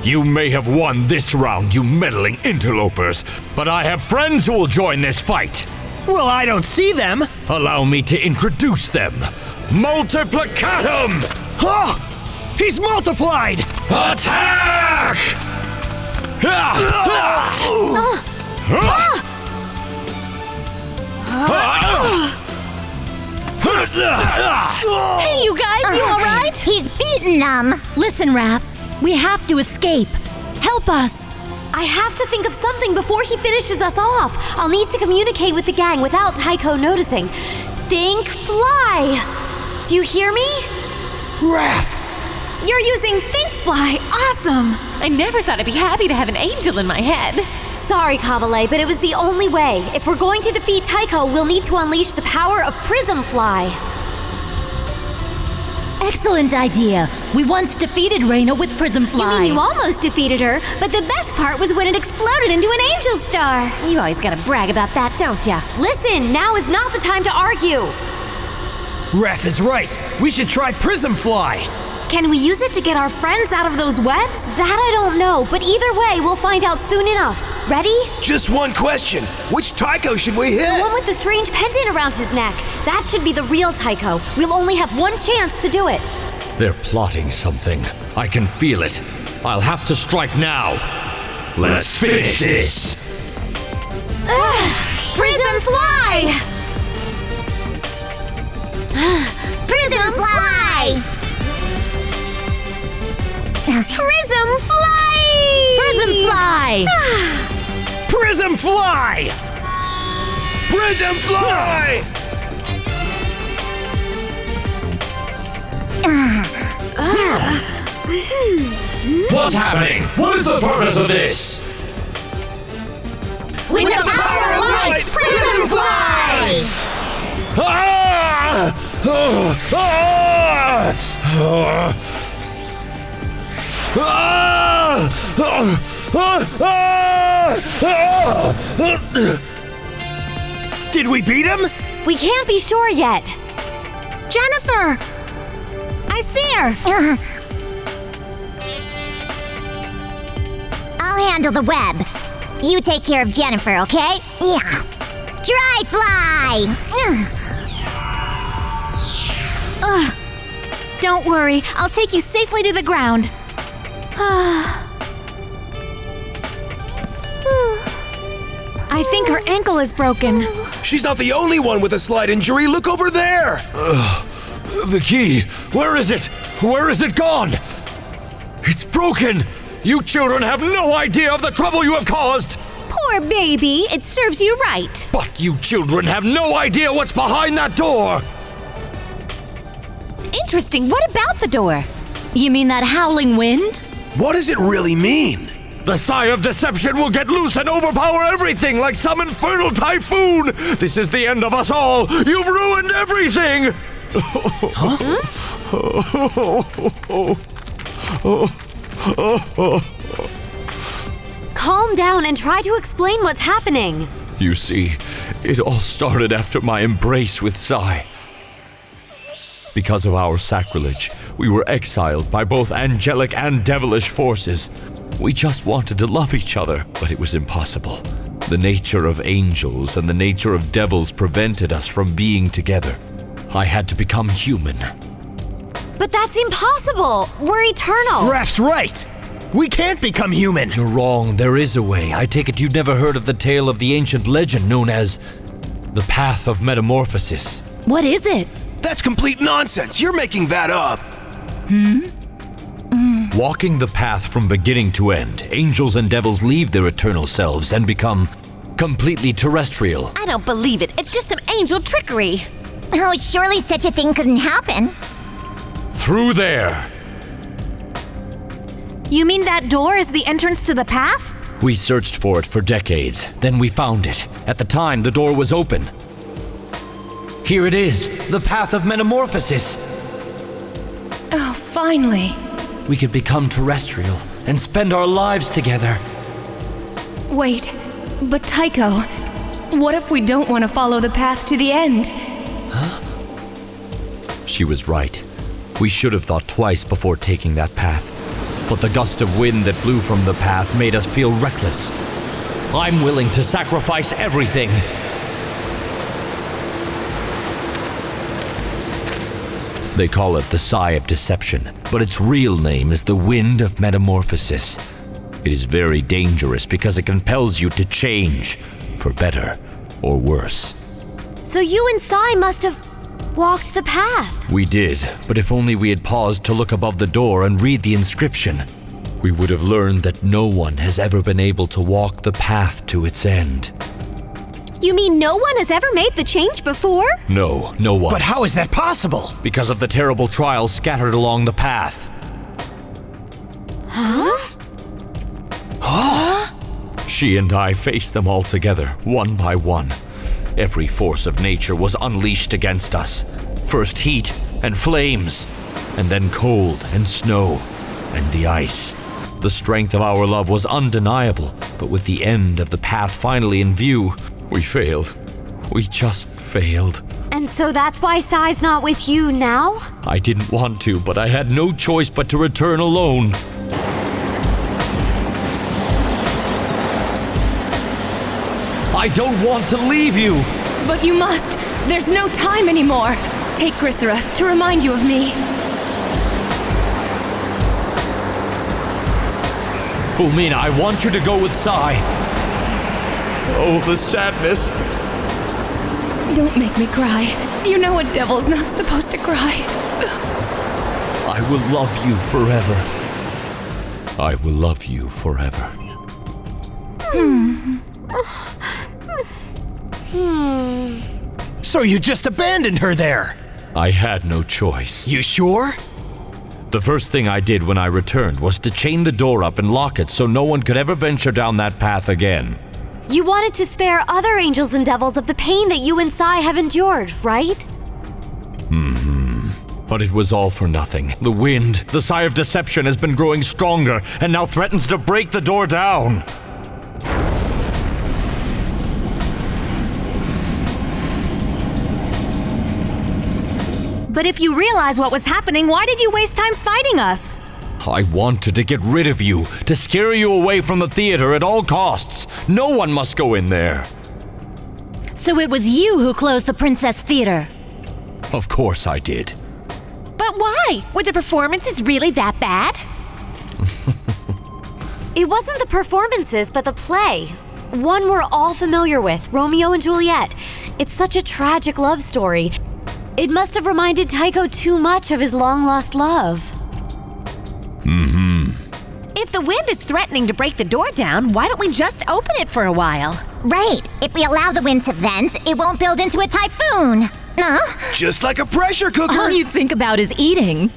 [SPEAKER 15] You may have won this round, you meddling interlopers, but I have friends who will join this fight.
[SPEAKER 5] Well, I don't see them.
[SPEAKER 15] Allow me to introduce them. Multiplicatum!
[SPEAKER 5] Oh! He's multiplied!
[SPEAKER 15] Attack!
[SPEAKER 4] Hey, you guys, you alright?
[SPEAKER 11] He's beaten them.
[SPEAKER 4] Listen, Raph, we have to escape. Help us.
[SPEAKER 3] I have to think of something before he finishes us off. I'll need to communicate with the gang without Tycho noticing. Think fly. Do you hear me?
[SPEAKER 5] Raph!
[SPEAKER 4] You're using Think Fly. Awesome.
[SPEAKER 8] I never thought I'd be happy to have an angel in my head.
[SPEAKER 3] Sorry, Kabale, but it was the only way. If we're going to defeat Tycho, we'll need to unleash the power of Prism Fly.
[SPEAKER 4] Excellent idea. We once defeated Reina with Prism Fly.
[SPEAKER 3] You mean you almost defeated her, but the best part was when it exploded into an angel star.
[SPEAKER 8] You always gotta brag about that, don't ya?
[SPEAKER 3] Listen, now is not the time to argue.
[SPEAKER 5] Raph is right. We should try Prism Fly.
[SPEAKER 4] Can we use it to get our friends out of those webs?
[SPEAKER 3] That I don't know, but either way, we'll find out soon enough. Ready?
[SPEAKER 7] Just one question. Which Tycho should we hit?
[SPEAKER 3] The one with the strange pendant around his neck. That should be the real Tycho. We'll only have one chance to do it.
[SPEAKER 15] They're plotting something. I can feel it. I'll have to strike now. Let's finish this.
[SPEAKER 3] Prism Fly!
[SPEAKER 11] Prism Fly!
[SPEAKER 3] Prism Fly!
[SPEAKER 4] Prism Fly!
[SPEAKER 5] Prism Fly!
[SPEAKER 7] Prism Fly!
[SPEAKER 15] What's happening? What is the purpose of this?
[SPEAKER 11] With the power of light, Prism Fly!
[SPEAKER 5] Did we beat him?
[SPEAKER 3] We can't be sure yet.
[SPEAKER 4] Jennifer! I see her!
[SPEAKER 11] I'll handle the web. You take care of Jennifer, okay? Yeah. Dry fly!
[SPEAKER 4] Don't worry, I'll take you safely to the ground. I think her ankle is broken.
[SPEAKER 7] She's not the only one with a slight injury. Look over there.
[SPEAKER 15] The key. Where is it? Where is it gone? It's broken. You children have no idea of the trouble you have caused.
[SPEAKER 8] Poor baby, it serves you right.
[SPEAKER 15] But you children have no idea what's behind that door.
[SPEAKER 4] Interesting, what about the door? You mean that howling wind?
[SPEAKER 7] What does it really mean?
[SPEAKER 15] The sigh of deception will get loose and overpower everything like some infernal typhoon. This is the end of us all. You've ruined everything.
[SPEAKER 3] Calm down and try to explain what's happening.
[SPEAKER 15] You see, it all started after my embrace with Sai. Because of our sacrilege, we were exiled by both angelic and devilish forces. We just wanted to love each other, but it was impossible. The nature of angels and the nature of devils prevented us from being together. I had to become human.
[SPEAKER 3] But that's impossible! We're eternal!
[SPEAKER 5] Raph's right! We can't become human!
[SPEAKER 15] You're wrong, there is a way. I take it you've never heard of the tale of the ancient legend known as the Path of Metamorphosis.
[SPEAKER 4] What is it?
[SPEAKER 7] That's complete nonsense. You're making that up.
[SPEAKER 15] Walking the path from beginning to end, angels and devils leave their eternal selves and become completely terrestrial.
[SPEAKER 4] I don't believe it. It's just some angel trickery.
[SPEAKER 11] Oh, surely such a thing couldn't happen.
[SPEAKER 15] Through there.
[SPEAKER 4] You mean that door is the entrance to the path?
[SPEAKER 15] We searched for it for decades, then we found it. At the time, the door was open. Here it is, the path of metamorphosis.
[SPEAKER 6] Oh, finally.
[SPEAKER 15] We could become terrestrial and spend our lives together.
[SPEAKER 6] Wait, but Tycho, what if we don't want to follow the path to the end?
[SPEAKER 15] Huh? She was right. We should have thought twice before taking that path. But the gust of wind that blew from the path made us feel reckless. I'm willing to sacrifice everything. They call it the sigh of deception, but its real name is the wind of metamorphosis. It is very dangerous because it compels you to change, for better or worse.
[SPEAKER 3] So you and Sai must have walked the path.
[SPEAKER 15] We did, but if only we had paused to look above the door and read the inscription, we would have learned that no one has ever been able to walk the path to its end.
[SPEAKER 3] You mean no one has ever made the change before?
[SPEAKER 15] No, no one.
[SPEAKER 5] But how is that possible?
[SPEAKER 15] Because of the terrible trials scattered along the path.
[SPEAKER 3] Huh?
[SPEAKER 15] She and I faced them all together, one by one. Every force of nature was unleashed against us. First heat and flames, and then cold and snow and the ice. The strength of our love was undeniable, but with the end of the path finally in view, we failed. We just failed.
[SPEAKER 3] And so that's why Sai's not with you now?
[SPEAKER 15] I didn't want to, but I had no choice but to return alone. I don't want to leave you!
[SPEAKER 6] But you must. There's no time anymore. Take Glycera to remind you of me.
[SPEAKER 15] Fulmina, I want you to go with Sai. Oh, the sadness.
[SPEAKER 6] Don't make me cry. You know a devil's not supposed to cry.
[SPEAKER 15] I will love you forever. I will love you forever.
[SPEAKER 5] So you just abandoned her there?
[SPEAKER 15] I had no choice.
[SPEAKER 5] You sure?
[SPEAKER 15] The first thing I did when I returned was to chain the door up and lock it so no one could ever venture down that path again.
[SPEAKER 3] You wanted to spare other angels and devils of the pain that you and Sai have endured, right?
[SPEAKER 15] But it was all for nothing. The wind, the sigh of deception has been growing stronger and now threatens to break the door down.
[SPEAKER 4] But if you realize what was happening, why did you waste time fighting us?
[SPEAKER 15] I wanted to get rid of you, to scare you away from the theater at all costs. No one must go in there.
[SPEAKER 4] So it was you who closed the Princess Theater?
[SPEAKER 15] Of course I did.
[SPEAKER 4] But why? Were the performances really that bad?
[SPEAKER 3] It wasn't the performances, but the play. One we're all familiar with, Romeo and Juliet. It's such a tragic love story. It must have reminded Tycho too much of his long-lost love.
[SPEAKER 4] If the wind is threatening to break the door down, why don't we just open it for a while?
[SPEAKER 11] Right. If we allow the wind to vent, it won't build into a typhoon.
[SPEAKER 7] Just like a pressure cooker.
[SPEAKER 4] All you think about is eating.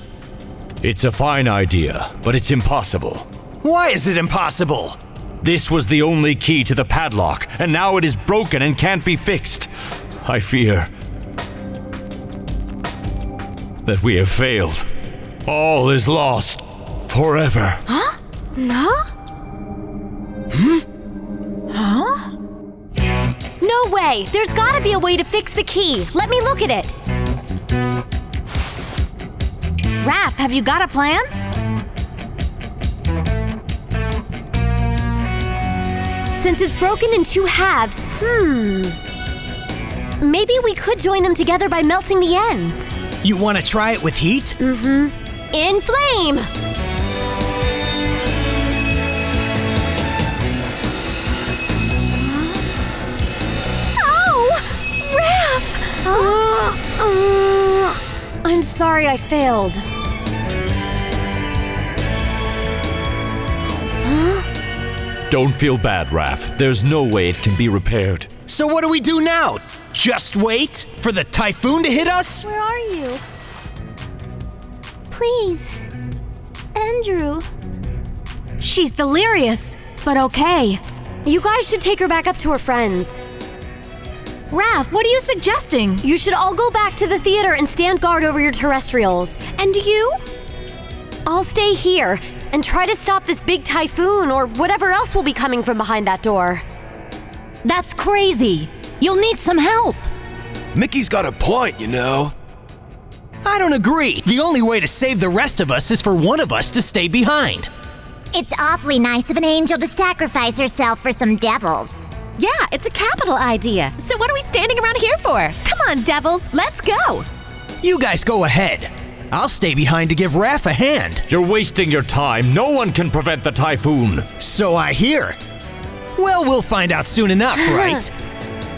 [SPEAKER 15] It's a fine idea, but it's impossible.
[SPEAKER 5] Why is it impossible?
[SPEAKER 15] This was the only key to the padlock, and now it is broken and can't be fixed. I fear that we have failed. All is lost forever.
[SPEAKER 3] Huh? No? Huh? No way! There's gotta be a way to fix the key. Let me look at it.
[SPEAKER 4] Raph, have you got a plan?
[SPEAKER 3] Since it's broken in two halves, maybe we could join them together by melting the ends.
[SPEAKER 5] You want to try it with heat?
[SPEAKER 3] In flame! I'm sorry I failed.
[SPEAKER 15] Don't feel bad, Raph. There's no way it can be repaired.
[SPEAKER 5] So what do we do now? Just wait for the typhoon to hit us?
[SPEAKER 2] Where are you? Please. Andrew.
[SPEAKER 4] She's delirious, but okay.
[SPEAKER 3] You guys should take her back up to her friends.
[SPEAKER 4] Raph, what are you suggesting?
[SPEAKER 3] You should all go back to the theater and stand guard over your terrestrials.
[SPEAKER 8] And you?
[SPEAKER 3] I'll stay here and try to stop this big typhoon or whatever else will be coming from behind that door.
[SPEAKER 4] That's crazy. You'll need some help.
[SPEAKER 7] Mickey's got a point, you know.
[SPEAKER 5] I don't agree. The only way to save the rest of us is for one of us to stay behind.
[SPEAKER 11] It's awfully nice of an angel to sacrifice herself for some devils.
[SPEAKER 8] Yeah, it's a capital idea. So what are we standing around here for? Come on, devils, let's go.
[SPEAKER 5] You guys go ahead. I'll stay behind to give Raph a hand.
[SPEAKER 15] You're wasting your time. No one can prevent the typhoon.
[SPEAKER 5] So I hear. Well, we'll find out soon enough, right?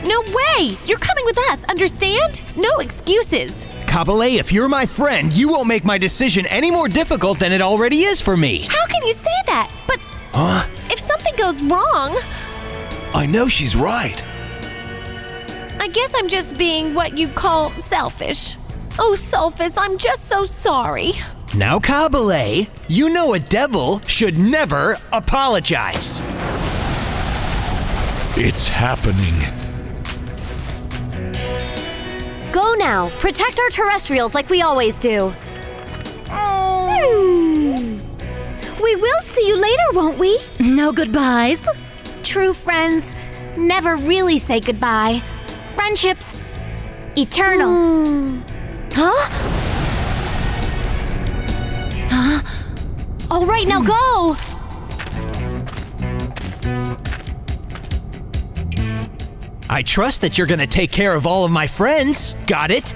[SPEAKER 8] No way! You're coming with us, understand? No excuses.
[SPEAKER 5] Kabale, if you're my friend, you won't make my decision any more difficult than it already is for me.
[SPEAKER 8] How can you say that? But if something goes wrong...
[SPEAKER 7] I know she's right.
[SPEAKER 8] I guess I'm just being what you call selfish. Oh, Sophus, I'm just so sorry.
[SPEAKER 5] Now, Kabale, you know a devil should never apologize.
[SPEAKER 15] It's happening.
[SPEAKER 3] Go now. Protect our terrestrials like we always do.
[SPEAKER 8] We will see you later, won't we?
[SPEAKER 4] No goodbyes. True friends never really say goodbye. Friendships, eternal.
[SPEAKER 3] Huh? All right, now go!
[SPEAKER 5] I trust that you're gonna take care of all of my friends. Got it?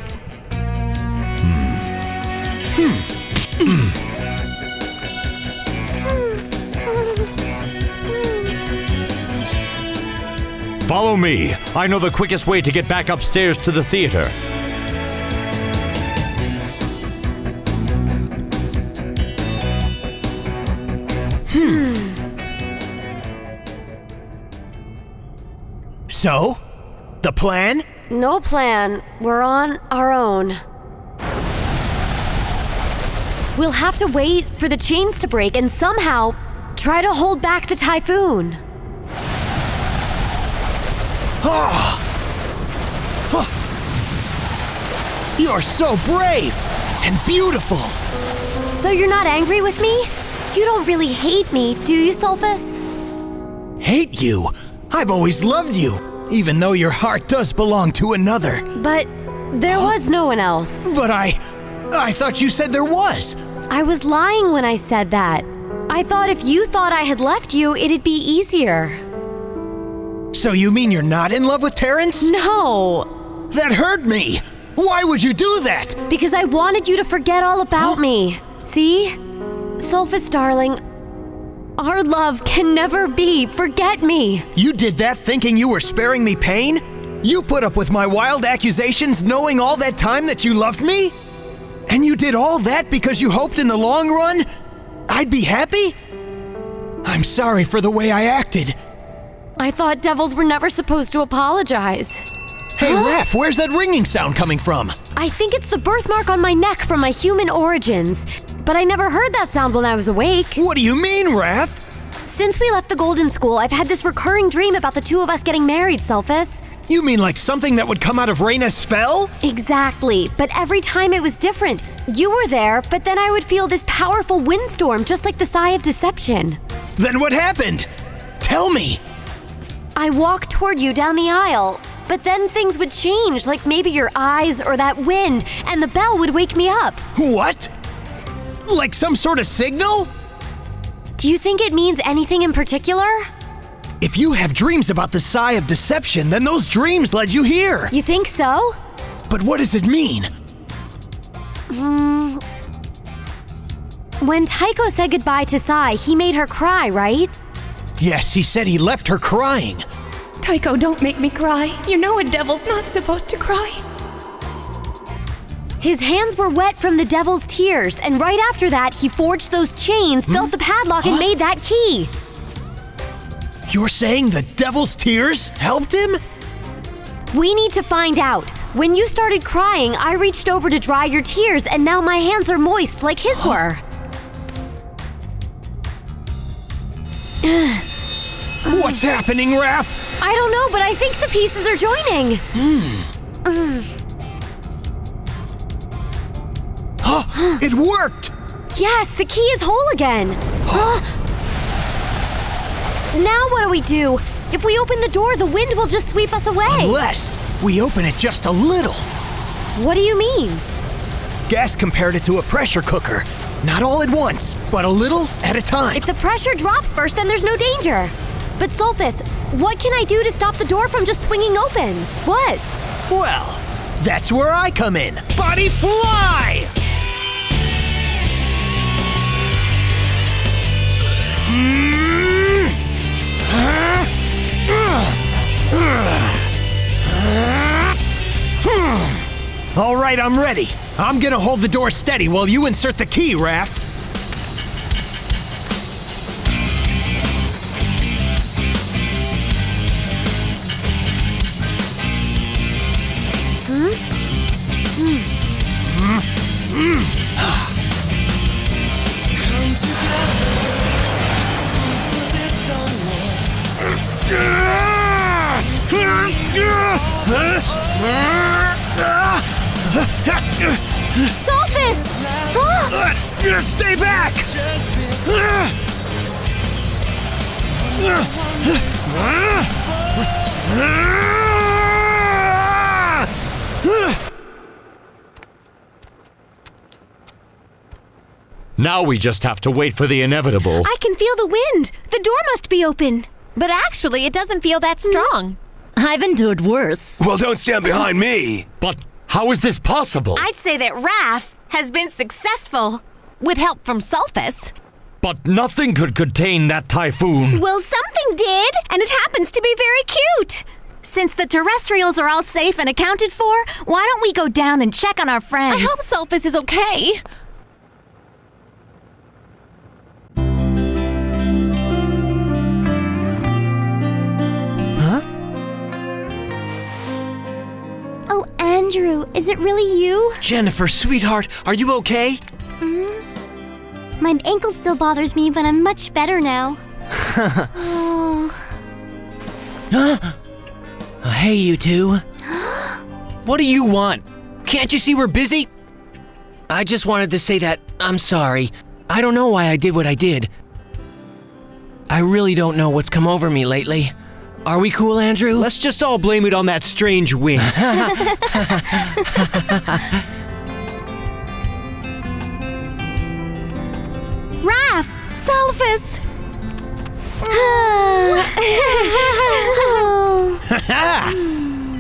[SPEAKER 15] Follow me. I know the quickest way to get back upstairs to the theater.
[SPEAKER 5] So, the plan?
[SPEAKER 3] No plan. We're on our own. We'll have to wait for the chains to break and somehow try to hold back the typhoon.
[SPEAKER 5] You're so brave and beautiful.
[SPEAKER 3] So you're not angry with me? You don't really hate me, do you, Sulfus?
[SPEAKER 5] Hate you? I've always loved you, even though your heart does belong to another.
[SPEAKER 3] But there was no one else.
[SPEAKER 5] But I thought you said there was.
[SPEAKER 3] I was lying when I said that. I thought if you thought I had left you, it'd be easier.
[SPEAKER 5] So you mean you're not in love with Terrence?
[SPEAKER 3] No.
[SPEAKER 5] That hurt me. Why would you do that?
[SPEAKER 3] Because I wanted you to forget all about me. See? Sulfus, darling, our love can never be forget me.
[SPEAKER 5] You did that thinking you were sparing me pain? You put up with my wild accusations knowing all that time that you loved me? And you did all that because you hoped in the long run I'd be happy? I'm sorry for the way I acted.
[SPEAKER 3] I thought devils were never supposed to apologize.
[SPEAKER 5] Hey, Raph, where's that ringing sound coming from?
[SPEAKER 3] I think it's the birthmark on my neck from my human origins. But I never heard that sound when I was awake.
[SPEAKER 5] What do you mean, Raph?
[SPEAKER 3] Since we left the Golden School, I've had this recurring dream about the two of us getting married, Sulfus.
[SPEAKER 5] You mean like something that would come out of Raina's spell?
[SPEAKER 3] Exactly, but every time it was different. You were there, but then I would feel this powerful windstorm, just like the Sigh of Deception.
[SPEAKER 5] Then what happened? Tell me.
[SPEAKER 3] I walked toward you down the aisle, but then things would change, like maybe your eyes or that wind, and the bell would wake me up.
[SPEAKER 5] What? Like some sort of signal?
[SPEAKER 3] Do you think it means anything in particular?
[SPEAKER 5] If you have dreams about the Sigh of Deception, then those dreams led you here.
[SPEAKER 3] You think so?
[SPEAKER 5] But what does it mean?
[SPEAKER 3] When Tycho said goodbye to Sigh, he made her cry, right?
[SPEAKER 5] Yes, he said he left her crying.
[SPEAKER 6] Tycho, don't make me cry. You know a devil's not supposed to cry.
[SPEAKER 3] His hands were wet from the devil's tears, and right after that, he forged those chains, built the padlock, and made that key.
[SPEAKER 5] You're saying the devil's tears helped him?
[SPEAKER 3] We need to find out. When you started crying, I reached over to dry your tears, and now my hands are moist like his were.
[SPEAKER 5] What's happening, Raph?
[SPEAKER 3] I don't know, but I think the pieces are joining.
[SPEAKER 5] It worked!
[SPEAKER 3] Yes, the key is whole again. Now what do we do? If we open the door, the wind will just sweep us away.
[SPEAKER 5] Unless we open it just a little.
[SPEAKER 3] What do you mean?
[SPEAKER 5] Gas compared it to a pressure cooker. Not all at once, but a little at a time.
[SPEAKER 3] If the pressure drops first, then there's no danger. But Sulfus, what can I do to stop the door from just swinging open? What?
[SPEAKER 5] Well, that's where I come in. Body fly! All right, I'm ready. I'm gonna hold the door steady while you insert the key, Raph.
[SPEAKER 3] Sulfus!
[SPEAKER 5] Stay back!
[SPEAKER 15] Now we just have to wait for the inevitable.
[SPEAKER 8] I can feel the wind. The door must be open. But actually, it doesn't feel that strong.
[SPEAKER 4] I've endured worse.
[SPEAKER 7] Well, don't stand behind me.
[SPEAKER 15] But how is this possible?
[SPEAKER 8] I'd say that Raph has been successful. With help from Sulfus.
[SPEAKER 15] But nothing could contain that typhoon.
[SPEAKER 8] Well, something did, and it happens to be very cute.
[SPEAKER 4] Since the terrestrials are all safe and accounted for, why don't we go down and check on our friends?
[SPEAKER 8] I hope Sulfus is okay.
[SPEAKER 2] Oh, Andrew, is it really you?
[SPEAKER 5] Jennifer, sweetheart, are you okay?
[SPEAKER 2] My ankle still bothers me, but I'm much better now. Oh.
[SPEAKER 9] Hey, you two.
[SPEAKER 5] What do you want? Can't you see we're busy?
[SPEAKER 9] I just wanted to say that I'm sorry. I don't know why I did what I did. I really don't know what's come over me lately. Are we cool, Andrew?
[SPEAKER 5] Let's just all blame it on that strange wind.
[SPEAKER 8] Raph! Sulfus!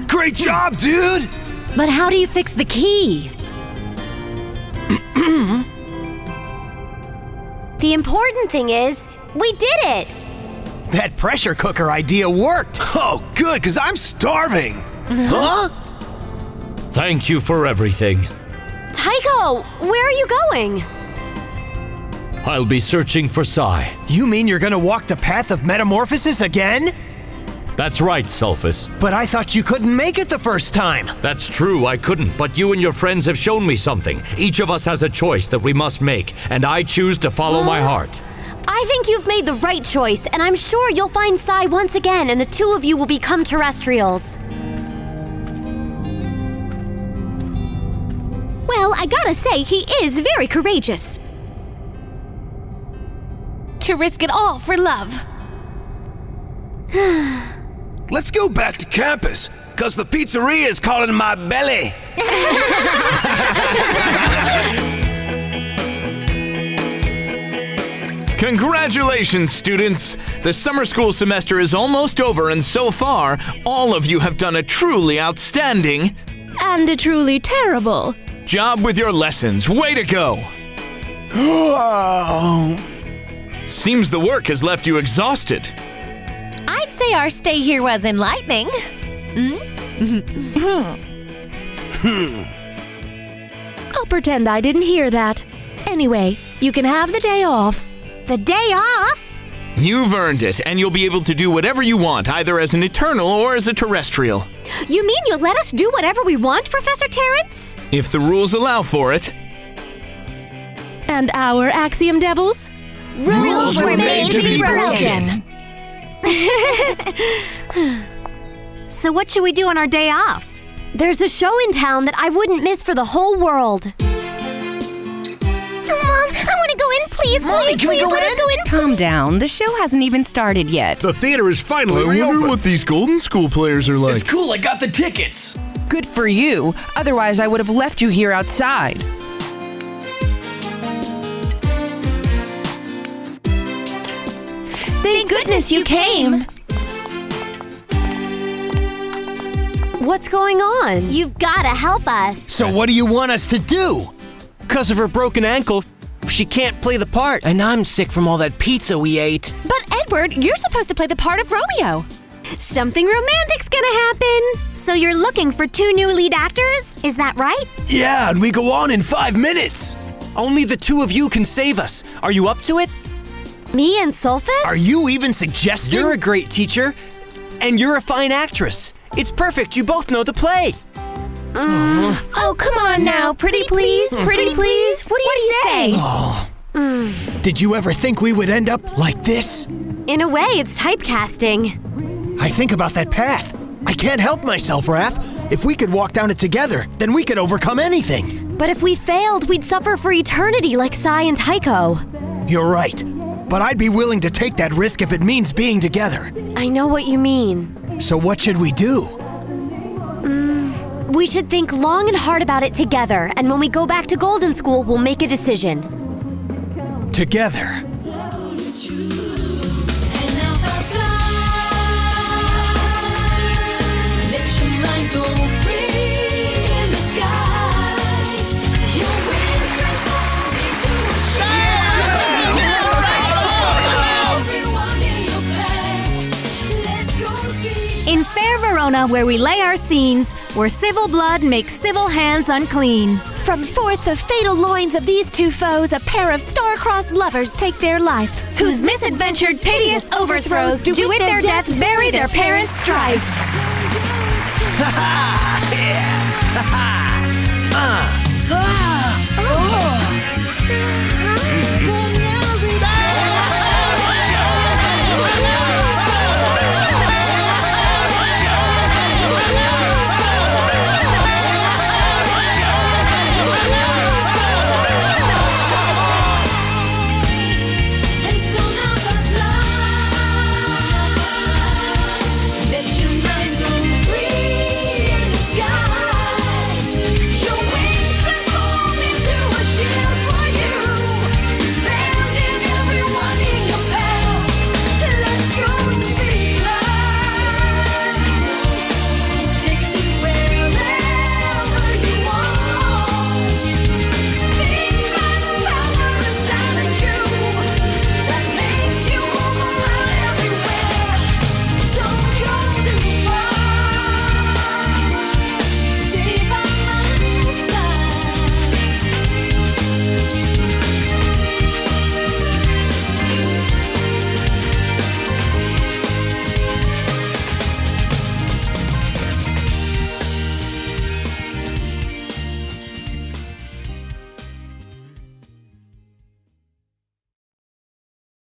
[SPEAKER 7] Great job, dude!
[SPEAKER 4] But how do you fix the key?
[SPEAKER 3] The important thing is, we did it!
[SPEAKER 5] That pressure cooker idea worked!
[SPEAKER 7] Oh, good, because I'm starving! Huh?
[SPEAKER 15] Thank you for everything.
[SPEAKER 3] Tycho, where are you going?
[SPEAKER 15] I'll be searching for Sai.
[SPEAKER 5] You mean you're gonna walk the path of metamorphosis again?
[SPEAKER 15] That's right, Sulfus.
[SPEAKER 5] But I thought you couldn't make it the first time.
[SPEAKER 15] That's true, I couldn't, but you and your friends have shown me something. Each of us has a choice that we must make, and I choose to follow my heart.
[SPEAKER 3] I think you've made the right choice, and I'm sure you'll find Sai once again, and the two of you will become terrestrials.
[SPEAKER 8] Well, I gotta say, he is very courageous. To risk it all for love.
[SPEAKER 7] Let's go back to campus, because the pizzeria is calling my belly.
[SPEAKER 10] Congratulations, students! The summer school semester is almost over, and so far, all of you have done a truly outstanding
[SPEAKER 8] And a truly terrible
[SPEAKER 10] job with your lessons. Way to go! Seems the work has left you exhausted.
[SPEAKER 8] I'd say our stay here was enlightening. I'll pretend I didn't hear that. Anyway, you can have the day off.
[SPEAKER 4] The day off?
[SPEAKER 10] You've earned it, and you'll be able to do whatever you want, either as an eternal or as a terrestrial.
[SPEAKER 3] You mean you'll let us do whatever we want, Professor Terrence?
[SPEAKER 10] If the rules allow for it.
[SPEAKER 16] And our axiom devils?
[SPEAKER 2] Rules were made to be broken.
[SPEAKER 4] So what should we do on our day off?
[SPEAKER 3] There's a show in town that I wouldn't miss for the whole world.
[SPEAKER 11] Mom, I want to go in, please.
[SPEAKER 6] Mommy,
[SPEAKER 11] Please, let us go in.
[SPEAKER 6] Calm down. The show hasn't even started yet.
[SPEAKER 12] The theater is finally
[SPEAKER 10] I
[SPEAKER 12] reopened.
[SPEAKER 10] wonder what these Golden School players are like.
[SPEAKER 19] It's cool, I got the tickets.
[SPEAKER 16] Good for you. Otherwise, I would have left you here outside. Thank goodness you came.
[SPEAKER 3] What's going on?
[SPEAKER 11] You've got to help us.
[SPEAKER 5] So what do you want us to do? Because of her broken ankle, she can't play the part.
[SPEAKER 9] And I'm sick from all that pizza we ate.
[SPEAKER 8] But Edward, you're supposed to play the part of Romeo.
[SPEAKER 3] Something romantic's gonna happen.
[SPEAKER 4] So you're looking for 2 new lead actors? Is that right?
[SPEAKER 5] Yeah, and we go on in 5 minutes. Only the 2 of you can save us. Are you up to it?
[SPEAKER 3] Me and Sulfus?
[SPEAKER 5] Are you even suggesting? You're a great teacher, and you're a fine actress. It's perfect. You both know the play.
[SPEAKER 16] Oh, come on now. Pretty please. Pretty please. What do you say?
[SPEAKER 5] Oh. Did you ever think we would end up like this?
[SPEAKER 3] In a way, it's typecasting.
[SPEAKER 5] I think about that path. I can't help myself, Raph. If we could walk down it together, then we could overcome anything.
[SPEAKER 3] But if we failed, we'd suffer for eternity like Sai and Tycho.
[SPEAKER 5] You're right. But I'd be willing to take that risk if it means being together.
[SPEAKER 3] I know what you mean.
[SPEAKER 5] So what should we do?
[SPEAKER 3] We should think long and hard about it together, and when we go back to Golden School, we'll make a decision.
[SPEAKER 5] Together.
[SPEAKER 4] In fair Verona, where we lay our scenes, where civil blood makes civil hands unclean.
[SPEAKER 8] From forth the fatal loins of these 2 foes, a pair of star-crossed lovers take their life,
[SPEAKER 4] Whose misadventured piteous overthrows do with their death bury their parents' strife.
[SPEAKER 5] Ha ha! Yeah! Ha ha!